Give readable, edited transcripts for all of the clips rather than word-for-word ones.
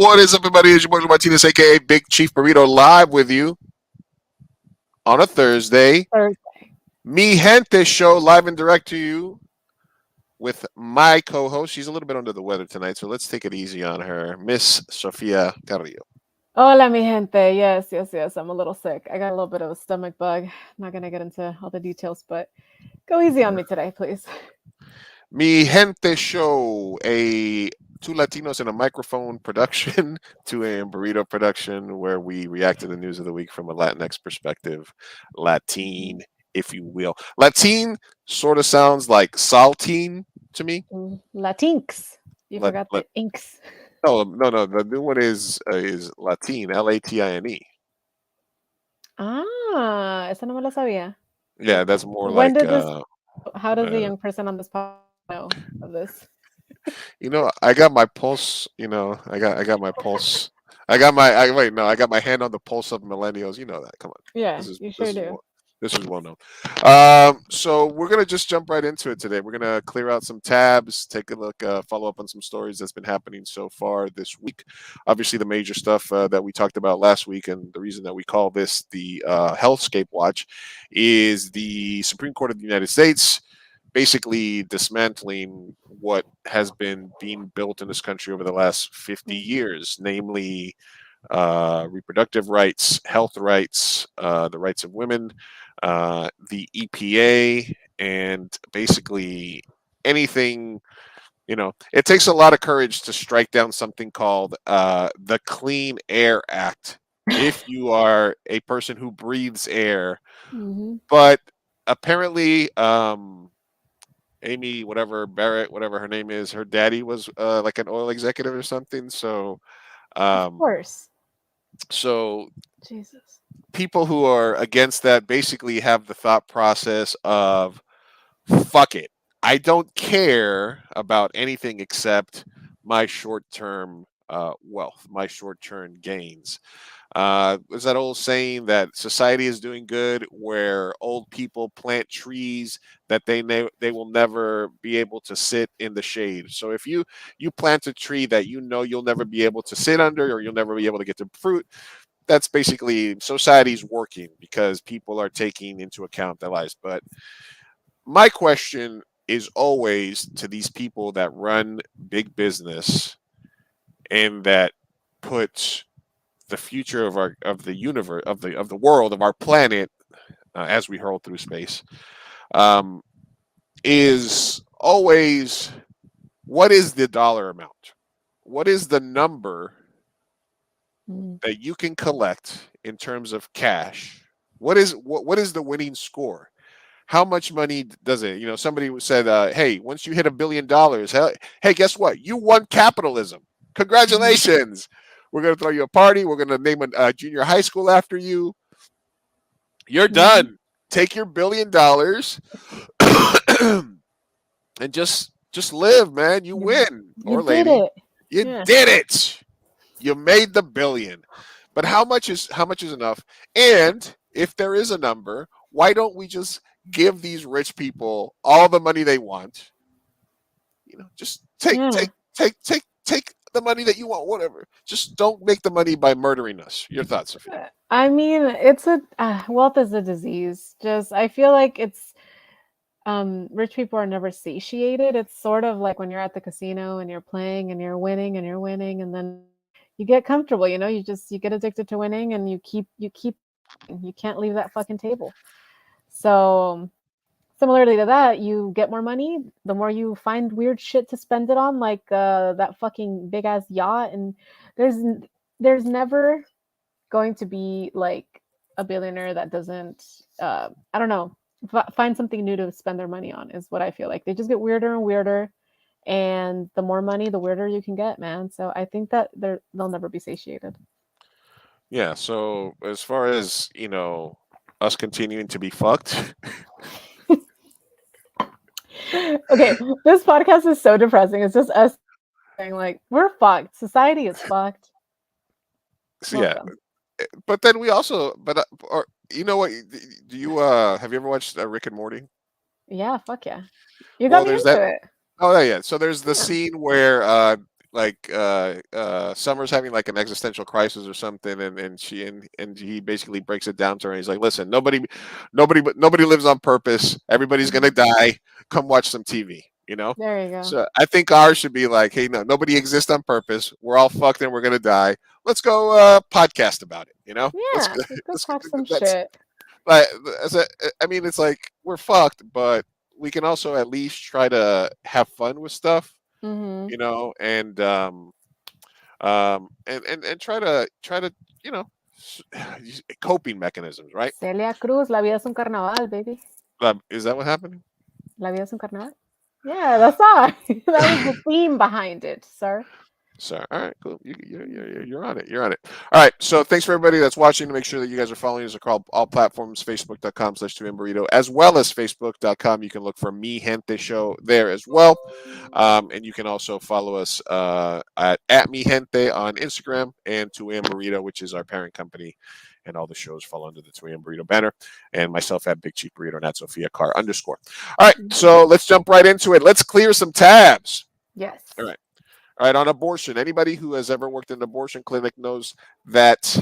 What is up, everybody? It's your boy Lou Martinez, aka Big Chief Burrito, live with you on a Thursday. Thursday. Mi Gente show live and direct to you with my co-host. She's a little bit under the weather tonight, so let's take it easy on her, Miss Sofia Carrillo. Hola, mi gente. Yes. I'm a little sick. I got a little bit of a stomach bug. Not gonna get into all the details, but go easy on me today, please. Mi Gente show, a two Latinos in a microphone production to a burrito production where we react to the news of the week from a Latinx perspective, Latin, if you will. Latin sort of sounds like saltine to me. Latinx. You Let, forgot let, the inks. no. The new one is Latin, Latine. Esa no me la sabía. Yeah, that's more When like did this? How does the uh, young person on this podcast know of this? I got my pulse. I got my pulse. I got my hand on the pulse of millennials. You know that. Come on, Yeah, this is you this sure is do. well this is well known. So we're gonna just jump right into it today. We're gonna clear out some tabs, take a look, follow up on some stories that's been happening so far this week. Obviously, the major stuff that we talked about last week, and the reason that we call this the Hellscape Watch, is the Supreme Court of the United States basically dismantling what has been being built in this country over the last 50 Mhm. years, namely reproductive rights, health rights, the rights of women, the EPA, and basically anything. It takes a lot of courage to strike down something called the Clean Air Act if you are a person who breathes air. Mhm. But apparently, Amy, whatever Barrett, whatever her name is, her daddy was like an oil executive or something. Of Um, course. so Jesus. people who are against that basically have the thought process of fuck it. I don't care about anything except my short term wealth, my short term gains. There's that old saying that society is doing good where old people plant trees that they will never be able to sit in the shade. So if you plant a tree that you know you'll never be able to sit under or you'll never be able to get the fruit, that's basically society's working because people are taking into account their lives. But my question is always to these people that run big business and that put the future of the universe of the world of our planet as we hurl through space um, is always what is the dollar amount? What is the number Mm. that you can collect in terms of cash? What is the winning score? How much money does it? Somebody said, "Hey, once you hit $1 billion, hey, guess what? You won capitalism. Mhm. Congratulations! We're gonna throw you a party. We're gonna name a junior high school after you. You're Mhm. done. Take your $1 billion and just live, man. You You win, you or did lady. it. You Yeah. did it. You made the billion. But how much is enough? And if there is a number, why don't we just give these rich people all the money they want? Just Yeah. take the money that you want, whatever. Just don't make the money by murdering us. Your thoughts, Sophia? I mean, it's a wealth is a disease. Just I feel like it's rich people are never satiated. It's sort of like when you're at the casino and you're playing and you're winning and you're winning and then you get comfortable, you get addicted to winning and you keep you can't leave that fucking table. So similarly to that, you get more money, the more you find weird shit to spend it on, like that fucking big ass yacht. And there's there's never going to be like a billionaire that doesn't I don't know, find something new to spend their money on is what I feel like. They just get weirder and weirder, and the more money the weirder you can get, man. So I think that they'll never be satiated. Yeah. So as far as us continuing to be fucked, Okay, this podcast is so depressing. It's just us saying like we're fucked, society is fucked, so most yeah. of them. But then we also, but or you know what? Do you have you ever watched Rick and Morty? Yeah, fuck yeah, you got Well, me there's that. into it. Oh yeah, yeah. So there's the Yeah. scene where like Summer's having like an existential crisis or something, and he basically breaks it down to her. And he's like, "Listen, nobody lives on purpose. Everybody's gonna Mhm. die. Come watch some TV." You know. There you go. So I think ours should be like, "Hey, no, nobody exists on purpose. We're all fucked and we're gonna die. Let's go podcast about it." You know. Let's Yeah, let's go let's talk some that's shit. like as a, I mean, it's like we're fucked, but we can also at least try to have fun with stuff, Mhm. you know, and try to you know coping mechanisms, right? Celia Cruz, la vida es un carnaval, baby. Is that what happened? La vida es un carnaval. Yeah, that's all. That was the theme behind it, sir. So, all right, cool. You're on it. You're on it. All right. So, thanks for everybody that's watching. To make sure that you guys are following us across all platforms, facebook.com/2mburrito, as well as facebook.com. You can look for Me Gente Show there as well. And you can also follow us at Me Gente on Instagram and 2am Burrito, which is our parent company. And all the shows fall under the 2am Burrito banner. And myself at Big Cheap Burrito, not Sophia Carr _. All right. So, let's jump right into it. Let's clear some tabs. All Yes. right. All right, on abortion. Anybody who has ever worked in an abortion clinic knows that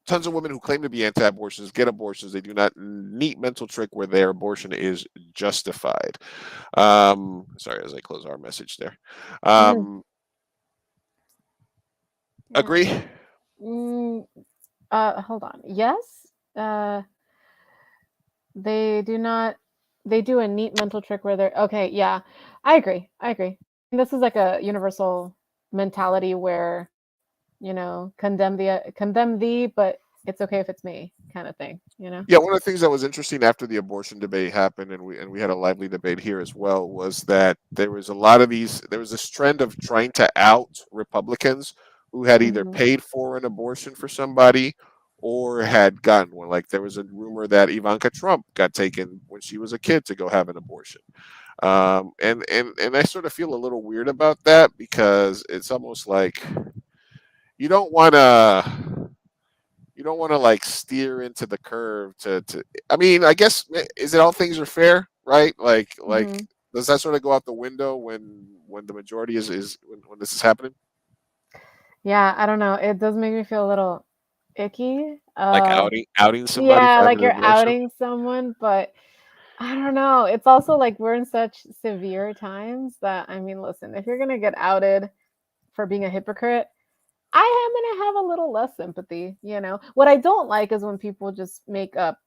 tons of women who claim to be anti-abortions get abortions. They do not. Neat mental trick where their abortion is justified. Sorry, as I close our message there. Mhm. Um, Yeah. agree? Mm, hold on. Yes. They do not. They do a neat mental trick where they're okay. Yeah, I agree. I agree. This is like a universal mentality where condemn thee, but it's okay if it's me, kind of thing. You know. Yeah, one of the things that was interesting after the abortion debate happened, and we had a lively debate here as well, was that there was a lot of these. There was this trend of trying to out Republicans who had either Hmm. paid for an abortion for somebody or had gotten one. Like there was a rumor that Ivanka Trump got taken when she was a kid to go have an abortion. And I sort of feel a little weird about that because it's almost like you don't want to you don't want to like steer into the curve to I mean, I guess is it all things are fair, right? Like Hmm. does that sort of go out the window when the majority is when this is happening? Yeah, I don't know. It does make me feel a little icky. Like outing somebody Yeah, for like having an you're abortion? outing someone, but I don't know. It's also like we're in such severe times that I mean, listen, if you're gonna get outed for being a hypocrite, I am gonna have a little less sympathy, you know. What I don't like is when people just make up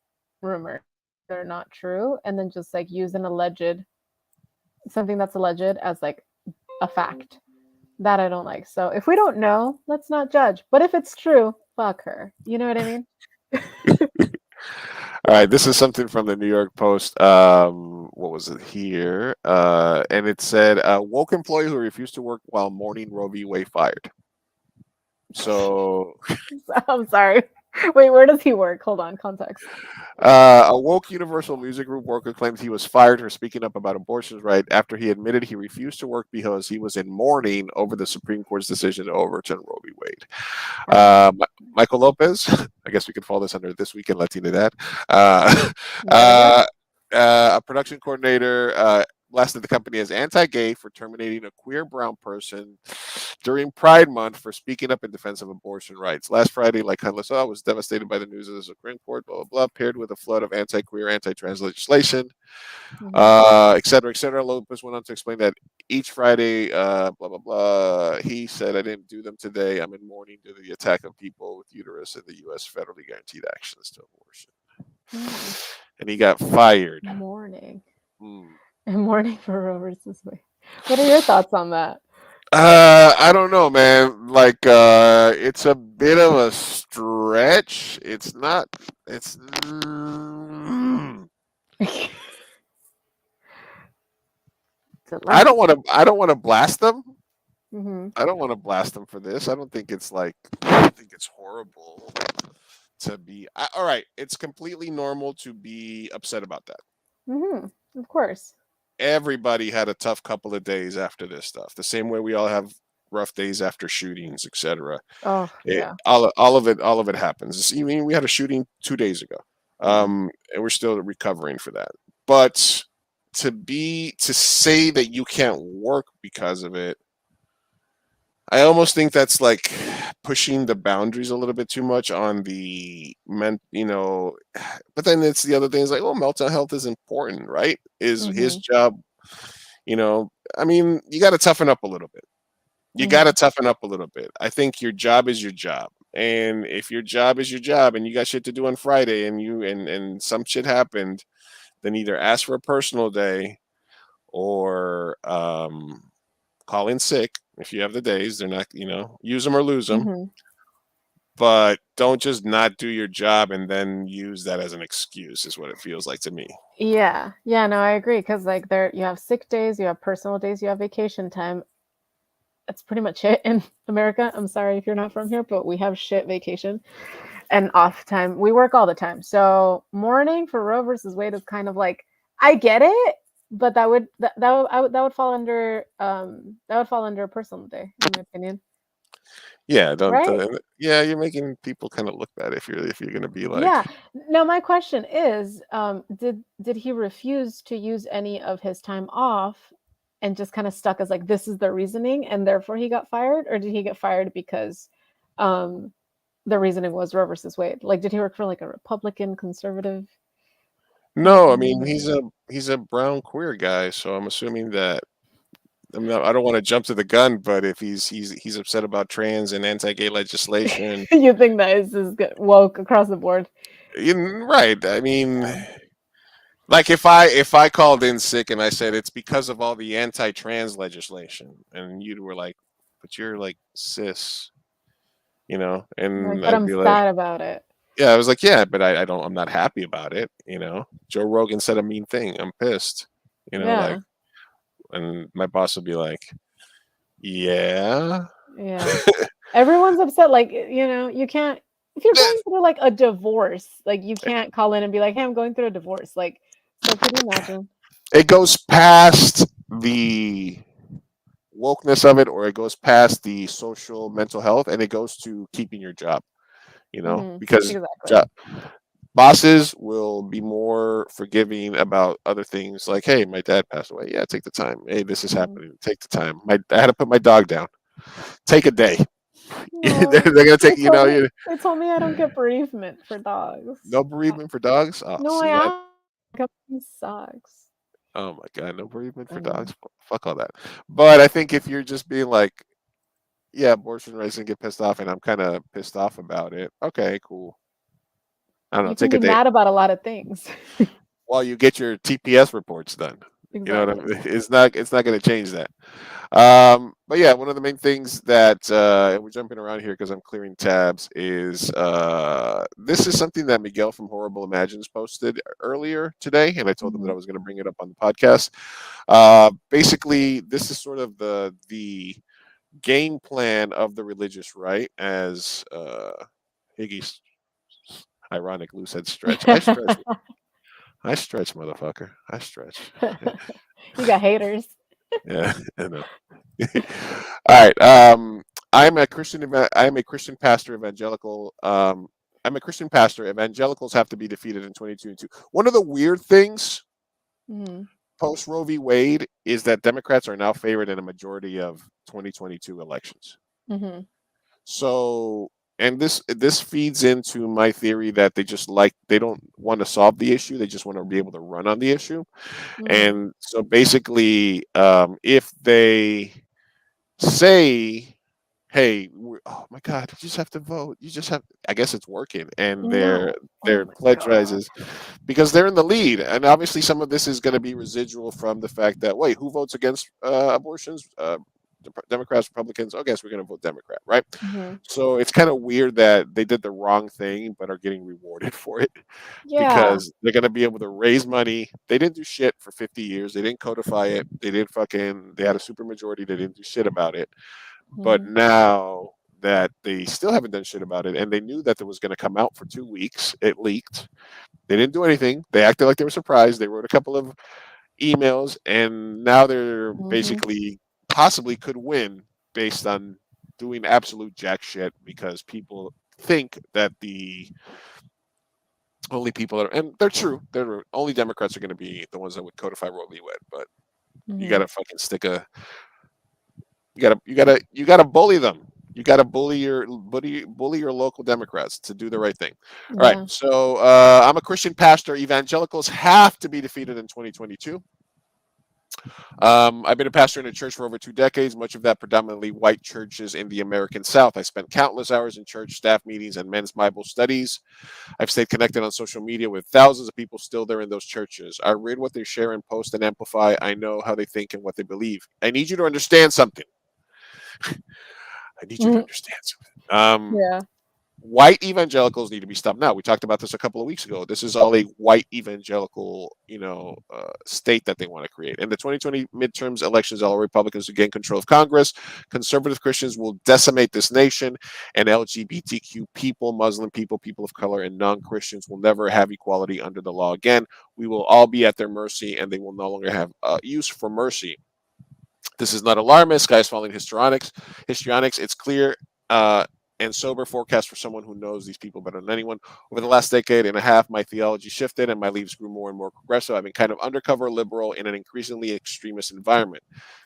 rumors that are not true and then just like use an alleged something that's alleged as like a fact. That I don't like. So if we don't know, let's not judge. But if it's true, fuck her. You know what I mean? All right, this is something from the New York Post. What was it here? And it said, "Woke employee who refused to work while mourning Roe v. Wade fired." So I'm sorry. Wait, where does he work? Hold on, context. A woke Universal Music Group worker claims he was fired for speaking up about abortion's right after he admitted he refused to work because he was in mourning over the Supreme Court's decision to overturn Roe v. Wade. Um, Michael Lopez, I guess we could fall this under this weekend Latinidad. Uh, there we go. a production coordinator blasted the company as anti-gay for terminating a queer brown person during Pride Month for speaking up in defense of abortion rights. Last Friday, like Huntless was devastated by the news of the Supreme Court, blah, blah, blah, paired with a flood of anti-queer, anti-trans legislation, Hmm. et cetera, et cetera. Lopez went on to explain that each Friday, blah, blah, blah, he said, I didn't do them today. I'm in mourning due to the attack on people with uterus and the U.S. federally guaranteed access to abortion. Hmm. And he got fired. Morning. Hmm. And morning for Roe versus Wade. What are your thoughts on that? I don't know, man. Like, it's a bit of a stretch. It's not. It's. I Dilemma. don't want to. I don't want to blast them. Hmm. I don't want to blast them for this. I don't think it's like. I don't think it's horrible to be. All right, it's completely normal to be upset about that. Hmm. Of course. Everybody had a tough couple of days after this stuff. The same way we all have rough days after shootings, etc. Oh, It, yeah. all of it happens. I mean, we had a shooting 2 days ago, Hmm. and we're still recovering for that. But to say that you can't work because of it, I almost think that's like pushing the boundaries a little bit too much on the but then it's the other thing is like, oh, mental health is important, right? Is his Mhm. job, you know, I mean, you got to toughen up a little bit. You got to Mhm. toughen up a little bit. I think your job is your job. And if your job is your job and you got shit to do on Friday and and some shit happened, then either ask for a personal day or call in sick if you have the days. They're not, use them or lose them. Mhm. But don't just not do your job and then use that as an excuse, is what it feels like to me. Yeah. Yeah, no, I agree. Cause like there you have sick days, you have personal days, you have vacation time. That's pretty much it in America. I'm sorry if you're not from here, but we have shit vacation and off time. We work all the time. So mourning for Roe versus Wade is kind of like I get it, but that would fall under that would fall under a personal day, in my opinion. Yeah, don't. Right? Yeah, you're making people kind of look bad if you're gonna be Yeah. like, Now my question is, did he refuse to use any of his time off and just kind of stuck as like this is the reasoning and therefore he got fired, or did he get fired because um the reasoning was Roe versus Wade? Like, did he work for like a Republican conservative no, I company? mean he's a brown queer guy, so I'm assuming that I don't want to jump to the gun, but if he's upset about trans and anti-gay legislation, You think that is good, woke across the board? right? I mean, like if I called in sick and I said it's because of all the anti-trans legislation, and you were like, but you're like cis, Like, and but I'd I'm be like, sad about it. yeah, I was like, yeah, but I'm not happy about it. Joe Rogan said a mean thing. I'm pissed. Like, Yeah, and my boss would be like, yeah. yeah. Everyone's upset. Like, you can't if you're going through like a divorce, like you can't call in and be like, "Hey, I'm going through a divorce." Like, so could you imagine? It goes past the wokeness of it, or it goes past the social mental health, and it goes to keeping your job. Because Exactly. jo- bosses will be more forgiving about other things, like, hey, my dad passed away, yeah, take the time. Hey, this is Mhm. happening, take the time. I had to put my dog down, take a day. they're, No, they're gonna take, they told me I don't get bereavement for dogs. no bereavement for dogs. Oh, No, I see, I company sucks. oh my god, no bereavement I for know. dogs. Fuck all that. But I think if you're just being like, yeah, abortion rights, and get pissed off, and I'm kind of pissed off about it. Okay, cool. I don't know. You can Take a be day mad about a lot of things. while you get your TPS reports done. You know what I Exactly. mean? It's not going to change that. But yeah, one of the main things that and we're jumping around here because I'm clearing tabs is this is something that Miguel from Horrible Imagines posted earlier today, and I told him that I Mhm. was going to bring it up on the podcast. Basically, this is sort of the game plan of the religious right, as Higgy's ironic loose head stretch. I stretch, motherfucker. I stretch. You got haters. Yeah, I know. All right. I'm a Christian pastor. Evangelical. I'm a Christian pastor. Evangelicals have to be defeated in 2022. One of the weird things Mhm. post Roe v. Wade is that Democrats are now favored in a majority of 2022 elections. Mhm. So, and this feeds into my theory that they don't want to solve the issue. They just want to be able to run on the issue. Mhm. And so basically, if they say, "Hey, oh my God, you just have to vote. You just have," I guess it's working, and their No. Oh their my pledge god. rises because they're in the lead, and obviously some of this is going to be residual from the fact that, wait, who votes against abortions? Democrats, Republicans. I guess we're going to vote Democrat, right? Mhm. So it's kind of weird that they did the wrong thing but are getting rewarded for it Yeah. because they're going to be able to raise money. They didn't do shit for 50 years. They didn't codify it. They had a super majority. They didn't do shit about it. But Mhm. now that they still haven't done shit about it, and they knew that it was going to come out for 2 weeks, it leaked. They didn't do anything. They acted like they were surprised. They wrote a couple of emails, and now they're Mhm. basically possibly could win based on doing absolute jack shit because people think that Only people that are, and they're true. They're only Democrats are going to be the ones that would codify Roe v. Wade. But you got Mhm. to fucking stick a, you gotta bully them. You got to bully your local Democrats to do the right thing. All right. Yeah. So I'm a Christian pastor. Evangelicals have to be defeated in 2022. I've been a pastor in a church for over 2 decades, much of that predominantly white churches in the American South. I spent countless hours in church staff meetings and men's Bible studies. I've stayed connected on social media with thousands of people still there in those churches. I read what they share and post and amplify. I know how they think and what they believe. I need you to understand something. I need you to Mhm. understand something. Yeah. White evangelicals need to be stopped now. We talked about this a couple of weeks ago. This is all a white evangelical, state that they want to create. In the 2020 midterms elections, all Republicans who gain control of Congress, conservative Christians will decimate this nation, and LGBTQ people, Muslim people, people of color, and non-Christians will never have equality under the law again. We will all be at their mercy, and they will no longer have use for mercy. This is not alarmist. Guys following histrionics. It's clear and sober forecast for someone who knows these people better than anyone. Over the last decade and a half, my theology shifted and my leaves grew more and more progressive. I've been kind of undercover liberal in an increasingly extremist environment.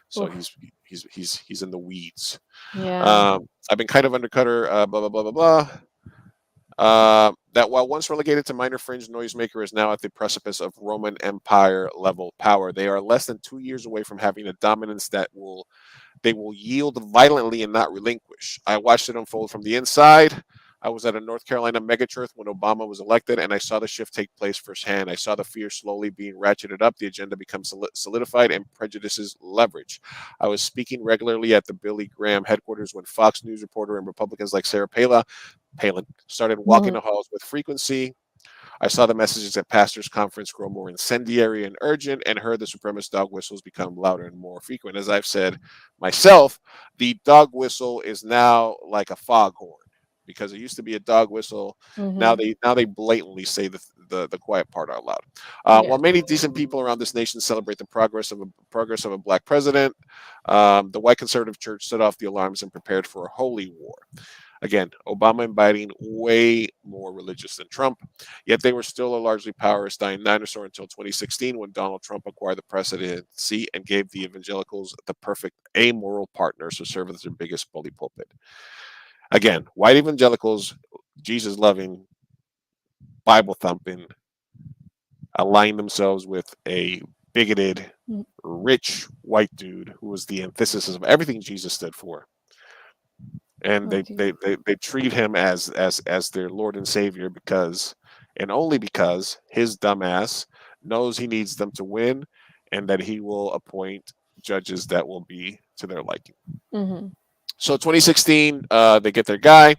So Oof. he's in the weeds. Yeah. I've been kind of undercutter, blah blah blah blah blah. That while once relegated to minor fringe noisemaker is now at the precipice of Roman Empire level power. They are less than 2 years away from having a dominance that will yield violently and not relinquish. I watched it unfold from the inside. I was at a North Carolina megachurch when Obama was elected, and I saw the shift take place firsthand. I saw the fear slowly being ratcheted up, the agenda become solidified, and prejudices leveraged. I was speaking regularly at the Billy Graham headquarters when Fox News reporter and Republicans like Sarah Palin started walking Mhm. the halls with frequency. I saw the messages at pastors' conference grow more incendiary and urgent, and heard the supremacist dog whistles become louder and more frequent. As I've said myself, the dog whistle is now like a foghorn because it used to be a dog whistle. Now Mhm. they blatantly say the quiet part out loud. Yeah. While many decent people around this nation celebrate the progress of a black president, the white conservative church set off the alarms and prepared for a holy war. Again, Obama and Biden way more religious than Trump, yet they were still a largely power-stein dinosaur until 2016 when Donald Trump acquired the presidency and gave the evangelicals the perfect amoral partners to serve as their biggest bully pulpit. Again, white evangelicals, Jesus loving, Bible thumping, align themselves with a bigoted, Mm. rich white dude who was the antithesis of everything Jesus stood for, and Oh, they treat him as their Lord and Savior because, and only because, his dumbass knows he needs them to win, and that he will appoint judges that will be to their liking. Mhm. So 2016, they get their guy.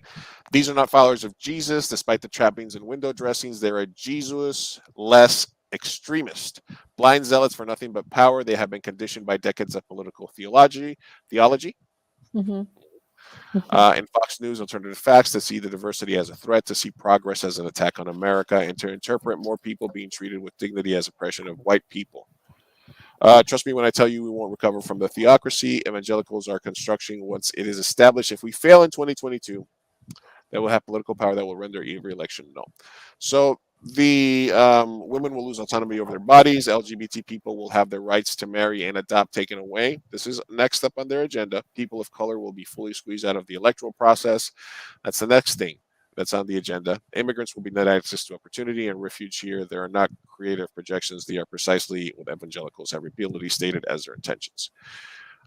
These are not followers of Jesus, despite the trappings and window dressings. They're a Jesus less extremist. Blind zealots for nothing but power. They have been conditioned by decades of political theology, Mhm. and Fox News alternative facts to see the diversity as a threat, to see progress as an attack on America, and to interpret more people being treated with dignity as oppression of white people. Trust me when I tell you we won't recover from the theocracy. Evangelicals are construction once it is established. If we fail in 2022, that will have political power that will render every election null. So the women will lose autonomy over their bodies. LGBT people will have their rights to marry and adopt taken away. This is next up on their agenda. People of color will be fully squeezed out of the electoral process. That's the next thing that's on the agenda. Immigrants will be denied access to opportunity and refuge here. There are not creative projections. They are precisely what evangelicals have repeatedly stated as their intentions.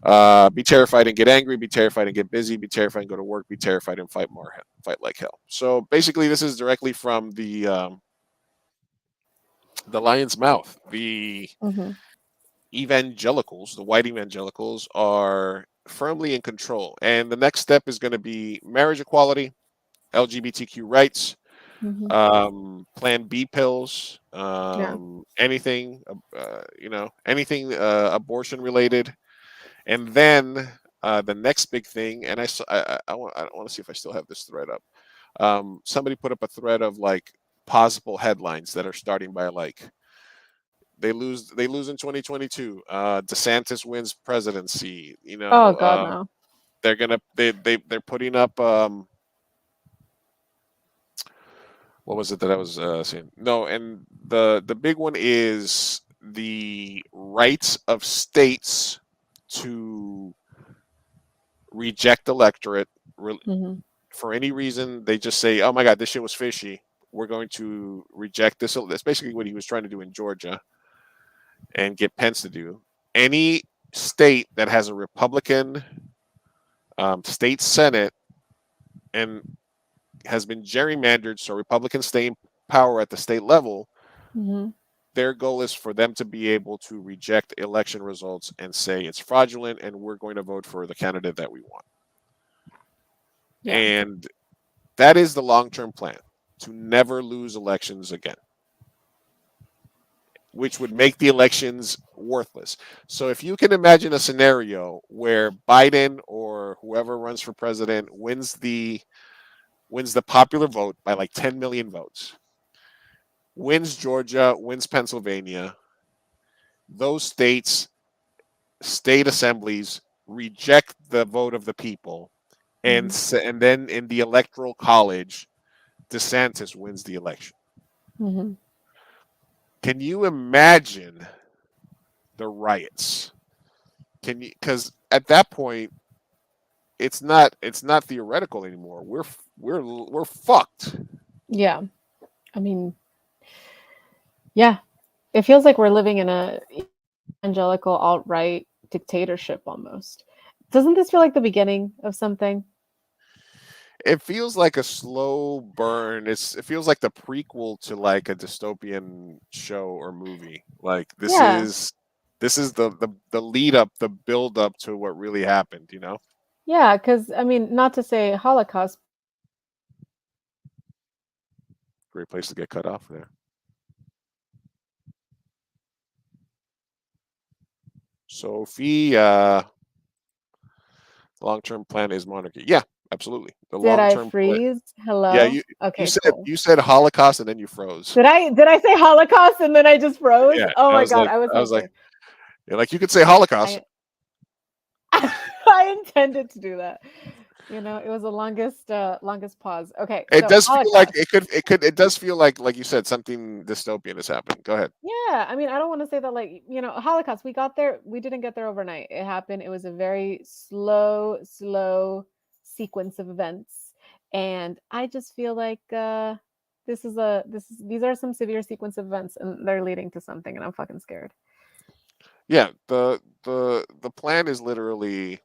Be terrified and get angry. Be terrified and get busy. Be terrified and go to work. Be terrified and fight more. Fight like hell. So basically, this is directly from the lion's mouth. The Mhm. evangelicals, the white evangelicals, are firmly in control, and the next step is going to be marriage equality, LGBTQ rights, Mhm. Plan B pills, Yeah. anything, anything abortion related. And then the next big thing, and I want to see if I still have this thread up. Somebody put up a thread of like possible headlines that are starting by like they lose in 2022. DeSantis wins presidency. Oh god, no. They're putting up what was it that I was saying? No, and the big one is the rights of states to reject electorate Mhm. for any reason. They just say, "Oh my God, this shit was fishy. We're going to reject this." That's basically what he was trying to do in Georgia and get Pence to do. Any state that has a Republican state senate and has been gerrymandered so Republicans stay in power at the state level, Mhm. their goal is for them to be able to reject election results and say it's fraudulent and we're going to vote for the candidate that we want. Yeah. And that is the long term plan, to never lose elections again, which would make the elections worthless. So if you can imagine a scenario where Biden or whoever runs for president wins the popular vote by like 10 million votes, wins Georgia, wins Pennsylvania, those state assemblies reject the vote of the people, Mhm. and then in the electoral college, DeSantis wins the election. Mhm. Can you imagine the riots? Can you? Because at that point, it's not theoretical anymore. We're fucked. Yeah. I mean, yeah. It feels like we're living in a evangelical alt-right dictatorship almost. Doesn't this feel like the beginning of something? It feels like a slow burn. It feels like the prequel to like a dystopian show or movie. Like Yeah. this is the lead up, the build up to what really happened. Yeah, cuz I mean, not to say Holocaust. Great place to get cut off there. Sophie, long term plan is monarchy. Yeah, absolutely. The Did long I term plan. freeze? Yeah, Hello? you Okay, said cool. you said Holocaust and then you froze. Did I say Holocaust and then I just froze? Yeah, Oh my god, I was I was like, hoping. yeah, like you could say Holocaust. I I intended to do that. It was the longest pause. Okay, It so does feel like Holocaust. it does feel like you said something dystopian is happening. Go ahead. Yeah, I mean, I don't want to say that like, Holocaust, we didn't get there overnight. It happened. It was a very slow sequence of events. And I just feel like these are some severe sequence of events and they're leading to something and I'm fucking scared. Yeah, the plan is literally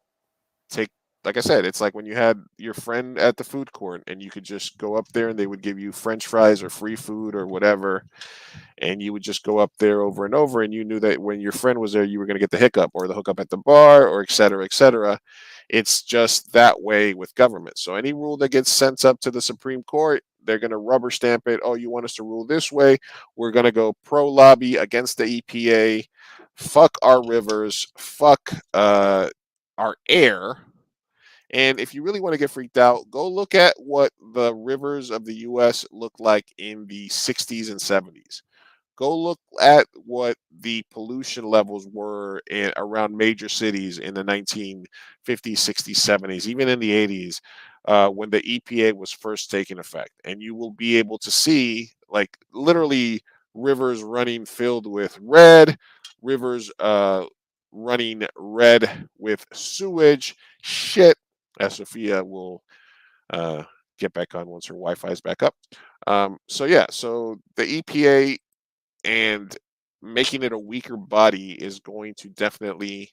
take like I said, it's like when you had your friend at the food court and you could just go up there and they would give you french fries or free food or whatever, and you would just go up there over and over, and you knew that when your friend was there you were going to get the hiccup or the hookup at the bar or et cetera, et cetera. It's just that way with government. So any rule that gets sent up to the Supreme Court, they're going to rubber stamp it. Oh, you want us to rule this way? We're going to go pro lobby against the EPA. Fuck our rivers. Fuck our air. And if you really want to get freaked out, go look at what the rivers of the US looked like in the 60s and 70s. Go look at what the pollution levels were around major cities in the 1950s, 60s, 70s, even in the 80s, when the EPA was first taking effect. And you will be able to see, like, literally rivers running filled with red, rivers running red with sewage, shit, as Sophia will uh, get back on once her Wi-Fi is back up. So yeah, so the EPA and making it a weaker body is going to definitely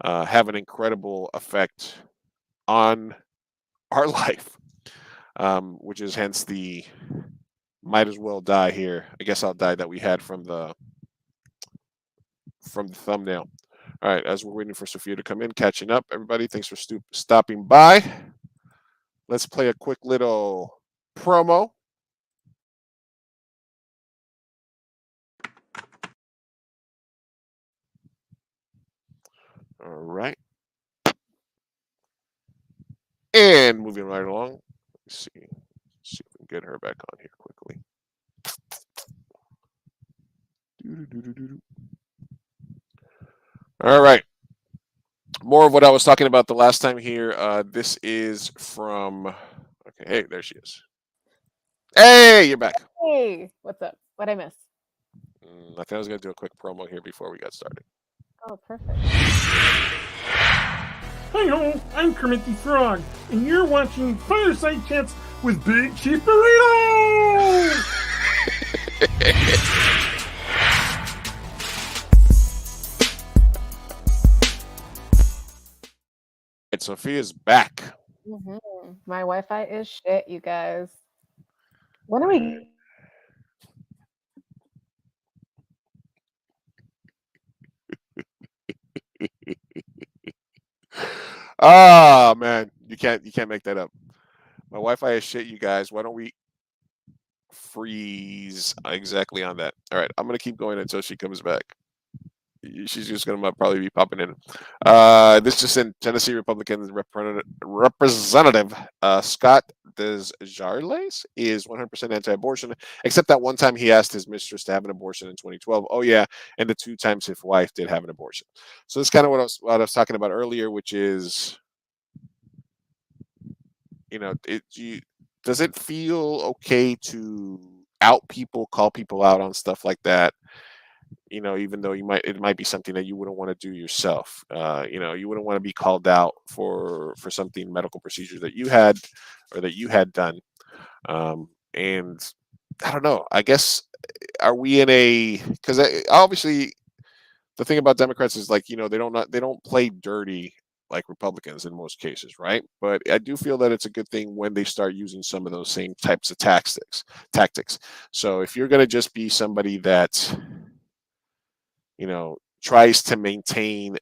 have an incredible effect on our life, which is hence the might as well die here. I guess I'll die that we had from the thumbnail. All right, as we're waiting for Sophia to come in, catching up, everybody, thanks for stopping by. Let's play a quick little promo. All right, and moving right along. Let's see if we can get her back on here quickly. Doo-doo-doo-doo-doo. All right. More of what I was talking about the last time here. This is from. Okay, hey, there she is. Hey, you're back. Hey, what's up? What I miss? I think I was gonna do a quick promo here before we got started. Oh, perfect. Hey ho, I'm Kermit the Frog, and you're watching Fireside Chats with Big Chief Burrito! Right, Sophia's back. My Wi-Fi is shit, you guys. When are we? Ah, man, you can't make that up. My Wi-Fi is shit, you guys. Why don't we freeze exactly on that? All right, I'm gonna keep going until she comes back. She's just gonna probably be popping in. This just in: Tennessee Republican Representative Scott Desjardins is 100% anti-abortion, except that one time he asked his mistress to have an abortion in 2012. Oh yeah, and the two times his wife did have an abortion. So that's kind of what I was talking about earlier, which is, does it feel okay to out people, call people out on stuff like that? Even though it might be something that you wouldn't want to do yourself. You wouldn't want to be called out for something medical procedure that you had or that you had done. And I don't know. I guess are we in a because obviously the thing about Democrats is like they don't play dirty like Republicans in most cases, right? But I do feel that it's a good thing when they start using some of those same types of tactics. So if you're going to just be somebody that tries to maintain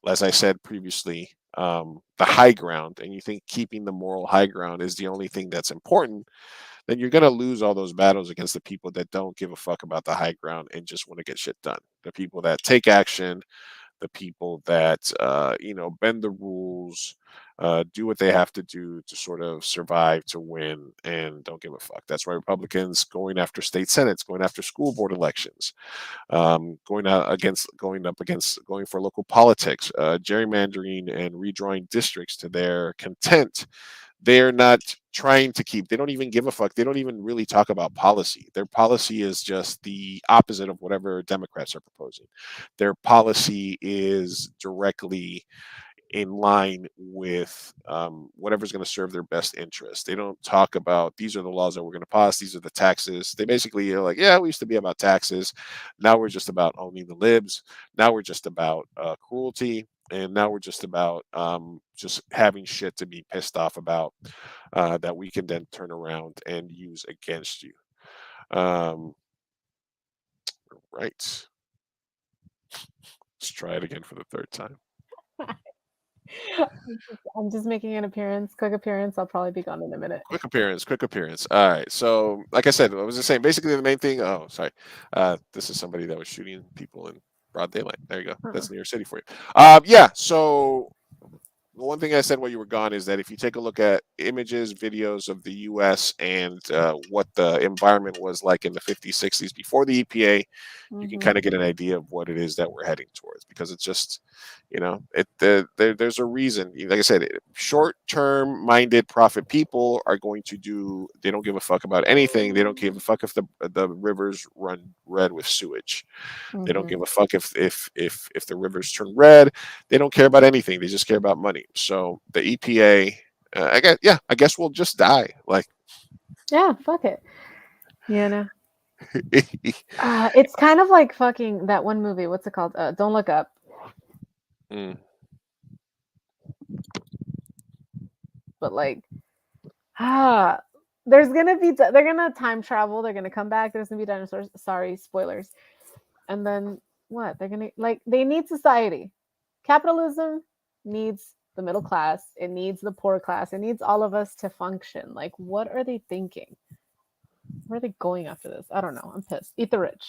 as I said previously, the high ground, and you think keeping the moral high ground is the only thing that's important, then you're going to lose all those battles against the people that don't give a fuck about the high ground and just want to get shit done. The people that take action, the people that bend the rules, do what they have to do to sort of survive, to win, and don't give a fuck. That's why Republicans going after state senates, going after school board elections, going for local politics, gerrymandering and redrawing districts to their content. They're not trying to keep. They don't even give a fuck. They don't even really talk about policy. Their policy is just the opposite of whatever Democrats are proposing. Their policy is directly in line with whatever's going to serve their best interest. They don't talk about these are the laws that we're going to pass. These are the taxes. They basically are like, yeah, we used to be about taxes. Now we're just about owning the libs. Now we're just about cruelty. And now we're just about just having shit to be pissed off about that we can then turn around and use against you. Um, right. Let's try it again for the third time. I'm just making an appearance, quick appearance. I'll probably be gone in a minute. Quick appearance, quick appearance. All right. So, like I said, I was just saying, basically the main thing. Oh, sorry. This is somebody that was shooting people in broad daylight. There you go. That's New York City for you. Yeah. So, the one thing I said while you were gone is that if you take a look at images, videos of the U.S. and what the environment was like in the 50s, 60s before the EPA, you can kind of get an idea of what it is that we're heading towards, because it's just, there's a reason. Like I said, short-term minded profit people are going to they don't give a fuck about anything. They don't give a fuck if the rivers run red with sewage. They don't give a fuck if the rivers turn red. They don't care about anything. They just care about money. So the EPA, I guess we'll just die. Like, Yeah, fuck it. It's kind of like fucking that one movie. What's it called? Don't Look Up. mm, But like, ah, there's gonna be they're gonna time travel. They're gonna come back. There's gonna be dinosaurs. Sorry, spoilers. And then what? They're gonna they need society. Capitalism needs the middle class. It needs the poor class. It needs all of us to function. Like, what are they thinking? Where are they going after this? I don't know. I'm pissed. Eat the rich.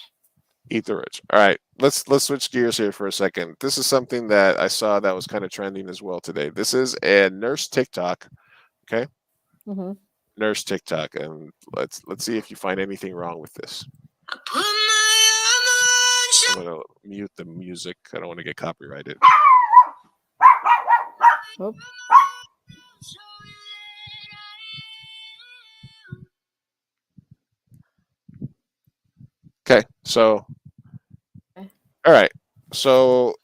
eat the rich. All right, let's switch gears here for a second. This is something that I saw that was kind of trending as well today. This is a nurse TikTok. Okay, Mm-hmm. nurse TikTok, and let's see if you find anything wrong with this. I'm gonna mute the music. I don't want to get copyrighted. Okay, so all right, so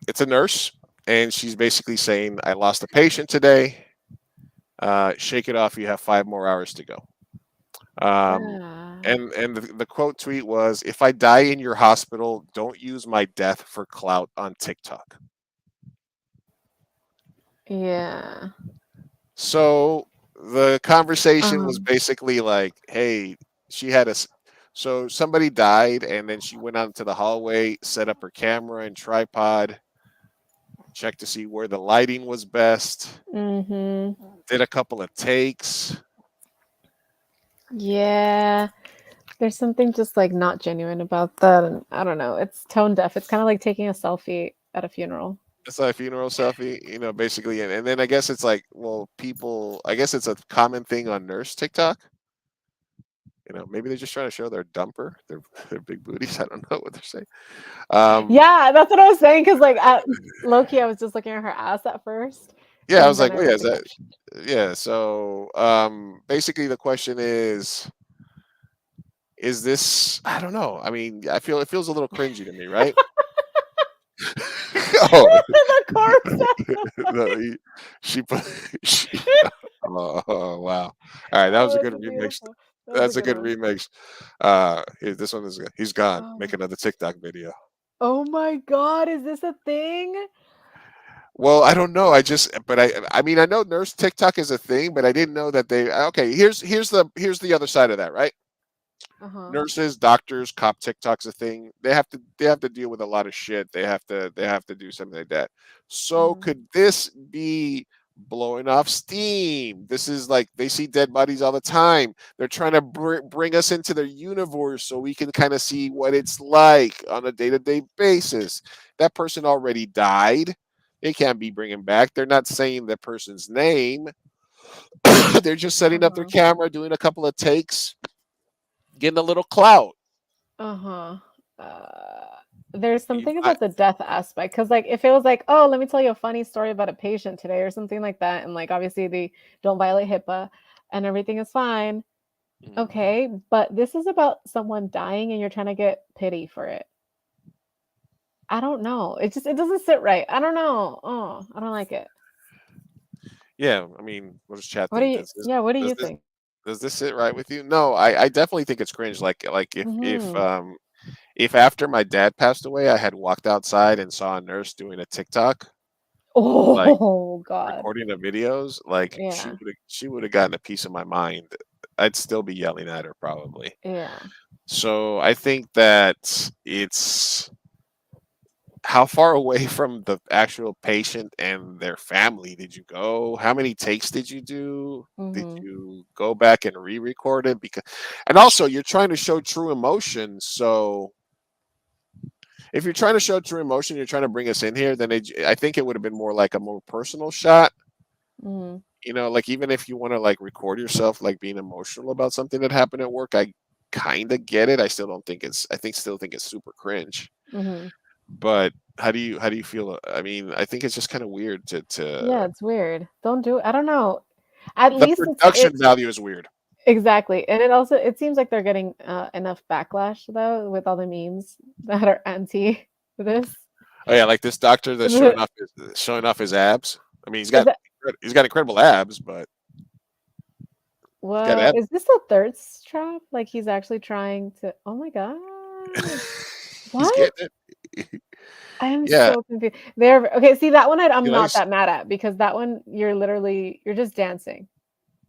it's a nurse, and she's basically saying, "I lost a patient today. Shake it off. You have 5 more hours to go." Um, Yeah. and the quote tweet was, "If I die in your hospital, don't use my death for clout on TikTok." Yeah. So the conversation was Um. basically like, "Hey, she had a so somebody died, and then she went out into the hallway, set up her camera and tripod, checked to see where the lighting was best, Mhm. did a couple of takes." Yeah. There's something just like not genuine about that, and I don't know. It's tone deaf. It's kind of like taking a selfie at a funeral. It's like a funeral selfie, basically, and then I guess it's like, well, people, I guess it's a common thing on nurse TikTok. Maybe they're just trying to show their dumper, their big booties. I don't know what they're saying. Um, Yeah, that's what I was saying. Cause like at low key, I was just looking at her ass at first, yeah, I and was then like, I well, yeah, read is the that, caption. yeah. So basically, the question is this? I don't know. I mean, I feel it feels a little cringy to me, right? Oh, The corpse. no, she put. She, oh, wow! All right, that was a Oh, good that's remix. beautiful. That was a That's a good good one. remix. Here, this one is he's gone. Make Oh. another TikTok video. Oh my God, is this a thing? Well, I don't know. But I mean, I know nurse TikTok is a thing, but I didn't know that they. Okay, here's the other side of that, right? Uh-huh. Nurses, doctors, cop TikTok's a thing. They have to deal with a lot of shit. They have to do something like that. So Mhm. could this be blowing off steam? This is like they see dead bodies all the time. They're trying to bring us into their universe so we can kind of see what it's like on a day-to-day basis. That person already died. They can't be bringing back. They're not saying the person's name. They're just setting up their Uh-huh. camera, doing a couple of takes, getting a little clout. Uh-huh. Uh, there's You something find, about the death aspect because, like, if it was like, oh, let me tell you a funny story about a patient today or something like that, and like, obviously they don't violate HIPAA and everything is fine, Mhm. okay, but this is about someone dying and you're trying to get pity for it. I don't know. It doesn't sit right. I don't know. Oh, I don't like it. Yeah, I mean, what does chat What do think? you? Does this Yeah. What do does you this think? does this sit right with you? No, I definitely think it's cringe. Like Hmm. if after my dad passed away, I had walked outside and saw a nurse doing a TikTok, like Oh God. recording the videos, like Yeah. she would have gotten a piece of my mind. I'd still be yelling at her probably. Yeah. So I think that it's how far away from the actual patient and their family did you go? How many takes did you do? Did Hmm. you go back and re-record it? Because, and also you're trying to show true emotion. So if you're trying to show true emotion, you're trying to bring us in here. Then I think it would have been more like a more personal shot. Hmm. Like even if you want to like record yourself like being emotional about something that happened at work, I kind of get it. I still don't think it's. Still think it's super cringe. Hmm. But how do you feel? I mean, I think it's just kind of weird to Yeah, it's weird. Don't do it. I don't know. At the least production it's value is weird. exactly, and it seems like they're getting enough backlash though with all the memes that are anti this. Oh yeah, like this doctor that's Is showing off his abs. I mean, that he's got incredible abs, but he's got well? abs. Is this a thirst trap? Like he's actually trying to? Oh my God! He's What? getting it. I'm Yeah, so confused. There. Okay, see that one I'm he not likes. that mad at because that one you're just dancing.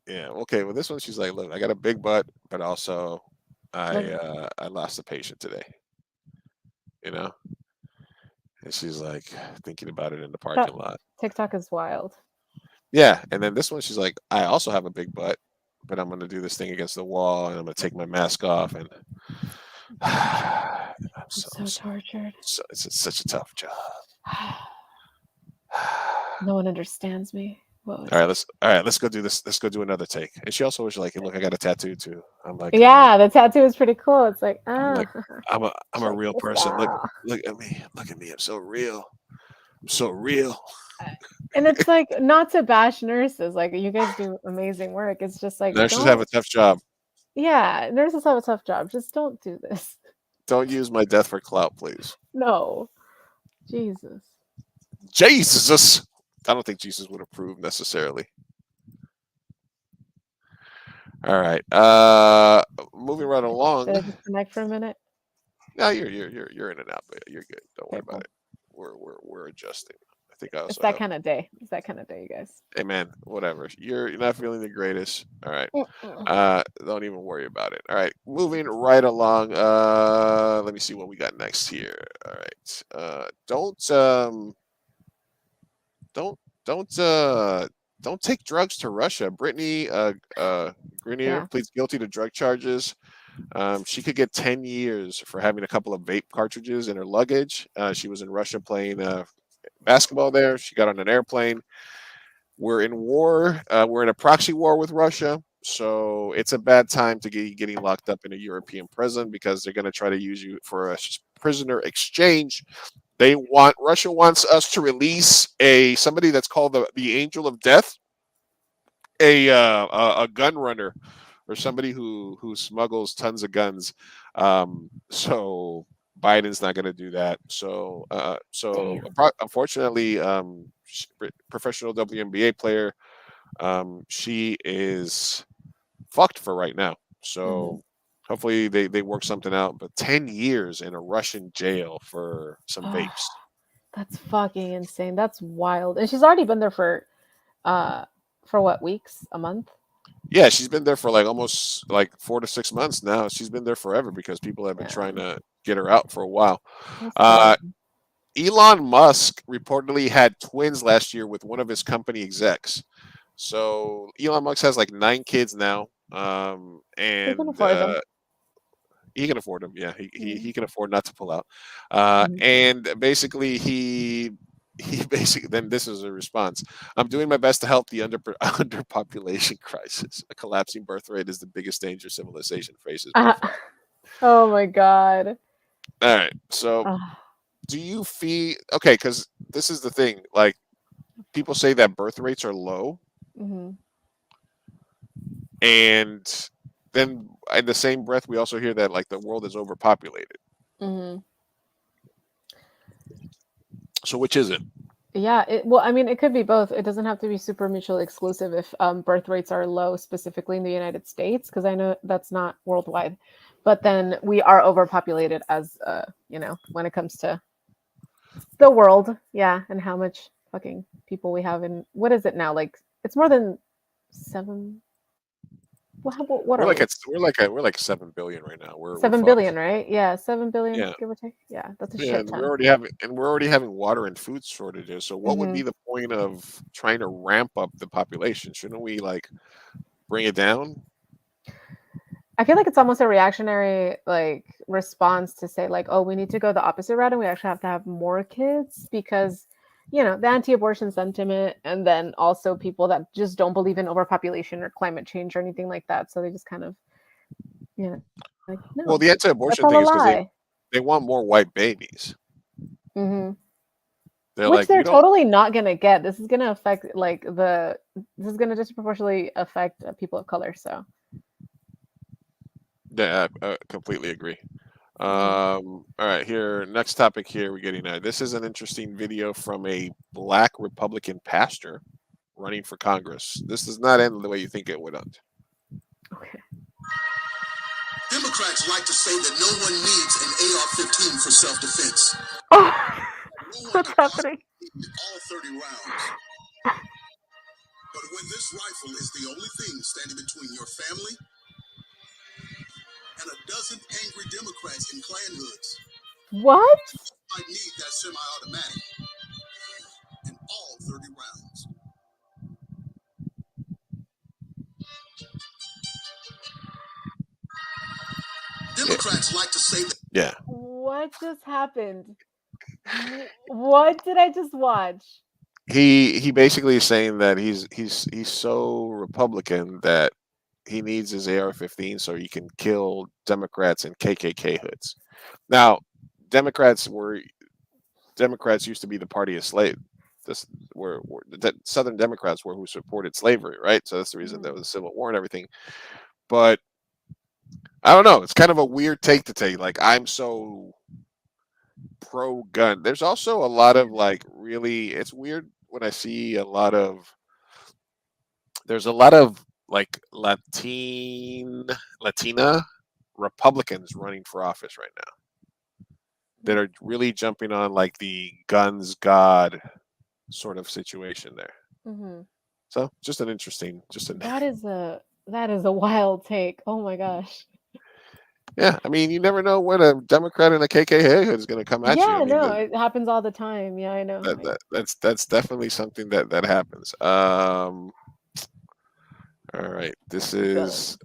Yeah, okay. Well, this one she's like, look, I got a big butt, but also Like I lost a patient today. You know, and she's like thinking about it in the that parking lot. TikTok is wild. Yeah, and then this one she's like, I also have a big butt, but I'm gonna do this thing against the wall, and I'm gonna take my mask off, and Tortured. I'm I'm so, so so, tortured. so it's such a tough job. No one understands me. What All was right, it? let's go do this. Let's go do another take. And she also was like, "Look, I got a tattoo too." Yeah, the tattoo is pretty cool. It's like, I'm like, I'm a check real this person. Look, out. look at me. I'm so real. I'm so real. And it's like not to bash nurses, like you guys do amazing work. It's just like Nurses have a don't tough job. yeah, nurses have a tough job. Just don't do this. Don't use my death for clout, please. No. Jesus. Jesus. I don't think Jesus would approve necessarily. All right. Moving right along. Did I disconnect for a minute? No, you're in and out, but you're good. Don't worry Okay, about cool. it. We're adjusting. I think I It's also that have. kind of day. It's that kind of day, you guys. Hey man, whatever. You're not feeling the greatest. All right. Mm-mm. Don't even worry about it. All right. Moving right along. Let me see what we got next here. All right. Don't don't don't take drugs to Russia. Brittany Grenier Yeah. pleads guilty to drug charges. She could get 10 years for having a couple of vape cartridges in her luggage. She was in Russia playing basketball there. She got on an airplane. We're in war. We're in a proxy war with Russia. So it's a bad time to be getting locked up in a European prison because they're going to try to use you for a prisoner exchange. Russia wants us to release somebody that's called the Angel of Death, a gun runner or somebody who smuggles tons of guns. So Biden's not going to do that. Damn. Unfortunately, professional WNBA player, she is fucked for right now. Hmm. So hopefully they work something out. But 10 years in a Russian jail for some Oh, vapes. that's fucking insane. That's wild. And she's already been there for what, weeks? A month? Yeah, she's been there for like almost like 4 to 6 months now. She's been there forever because people have been Yeah. trying to get her out for a while. That's Uh, wild. Elon Musk reportedly had twins last year with one of his company execs. So Elon Musk has like 9 kids now, He can and afford them. he can afford them. Yeah, he, Mm-hmm. he can afford not to pull out. Mm-hmm. And basically he basically then this is a response. I'm doing my best to help the underpopulation crisis. A collapsing birth rate is the biggest danger civilization faces by far. Oh my god. All right. So Ah, do you feel okay? Because this is the thing. Like people say that birth rates are low, mhm, and then in the same breath, we also hear that like the world is overpopulated. mhm. So which is it? Yeah, well, I mean, it could be both. It doesn't have to be super mutually exclusive if birth rates are low, specifically in the United States, because I know that's not worldwide. But then we are overpopulated as, when it comes to the world, yeah, and how much fucking people we have in, what is it now? Like, it's more than seven. What We're are like we? at we're like 7 billion right now. We're 7 billion, fucked. right? Yeah, 7 billion, Yeah, give or take. Yeah, that's a yeah, shit and we're ton. already having water and food shortages. So what would Hmm. be the point of trying to ramp up the population? Shouldn't we like bring it down? I feel like it's almost a reactionary like response to say like, oh, we need to go the opposite route and we actually have to have more kids because the anti-abortion sentiment and then also people that just don't believe in overpopulation or climate change or anything like that. So they just kind of, like, Well, no, the that's anti-abortion all thing a is because lie. they want more white babies. Hmm. They're Which like, they're you don't. totally not going to get. This is going to affect this is going to disproportionately affect people of color. So, Yeah, I completely agree. mhm. All right, here, next topic here we're getting at. This is an interesting video from a black Republican pastor running for Congress. This does not end the way you think it would end. Okay. Democrats like to say that no one needs an AR-15 for self-defense. Oh, No one what's could happening? possibly need all 30 rounds. But when this rifle is the only thing standing between your family and a dozen angry Democrats in Klan hoods, What? you might need that semi-automatic and all 30 rounds. Yeah, Democrats like to say that yeah. What just happened? What did I just watch? He basically is saying that he's so Republican that he needs his AR-15 so he can kill Democrats and KKK hoods. Now, Democrats were Democrats used to be the party of slave. This were the Southern Democrats were who supported slavery, right? So that's the reason there Mhm. was a civil war and everything. But I don't know. It's kind of a weird take to take. Like I'm so pro gun. There's also a lot of like really. It's weird when I see a lot of. There's a lot of like Latina Republicans running for office right now that are really jumping on like the guns god sort of situation there. Hmm. So just an interesting, just an That is a wild take. Oh my gosh. yeah. I mean, you never know when a Democrat and a KKK is going to come at you. I Yeah, mean, no, it happens all the time. Yeah, I know. that's definitely something that happens. All right, this is Guns.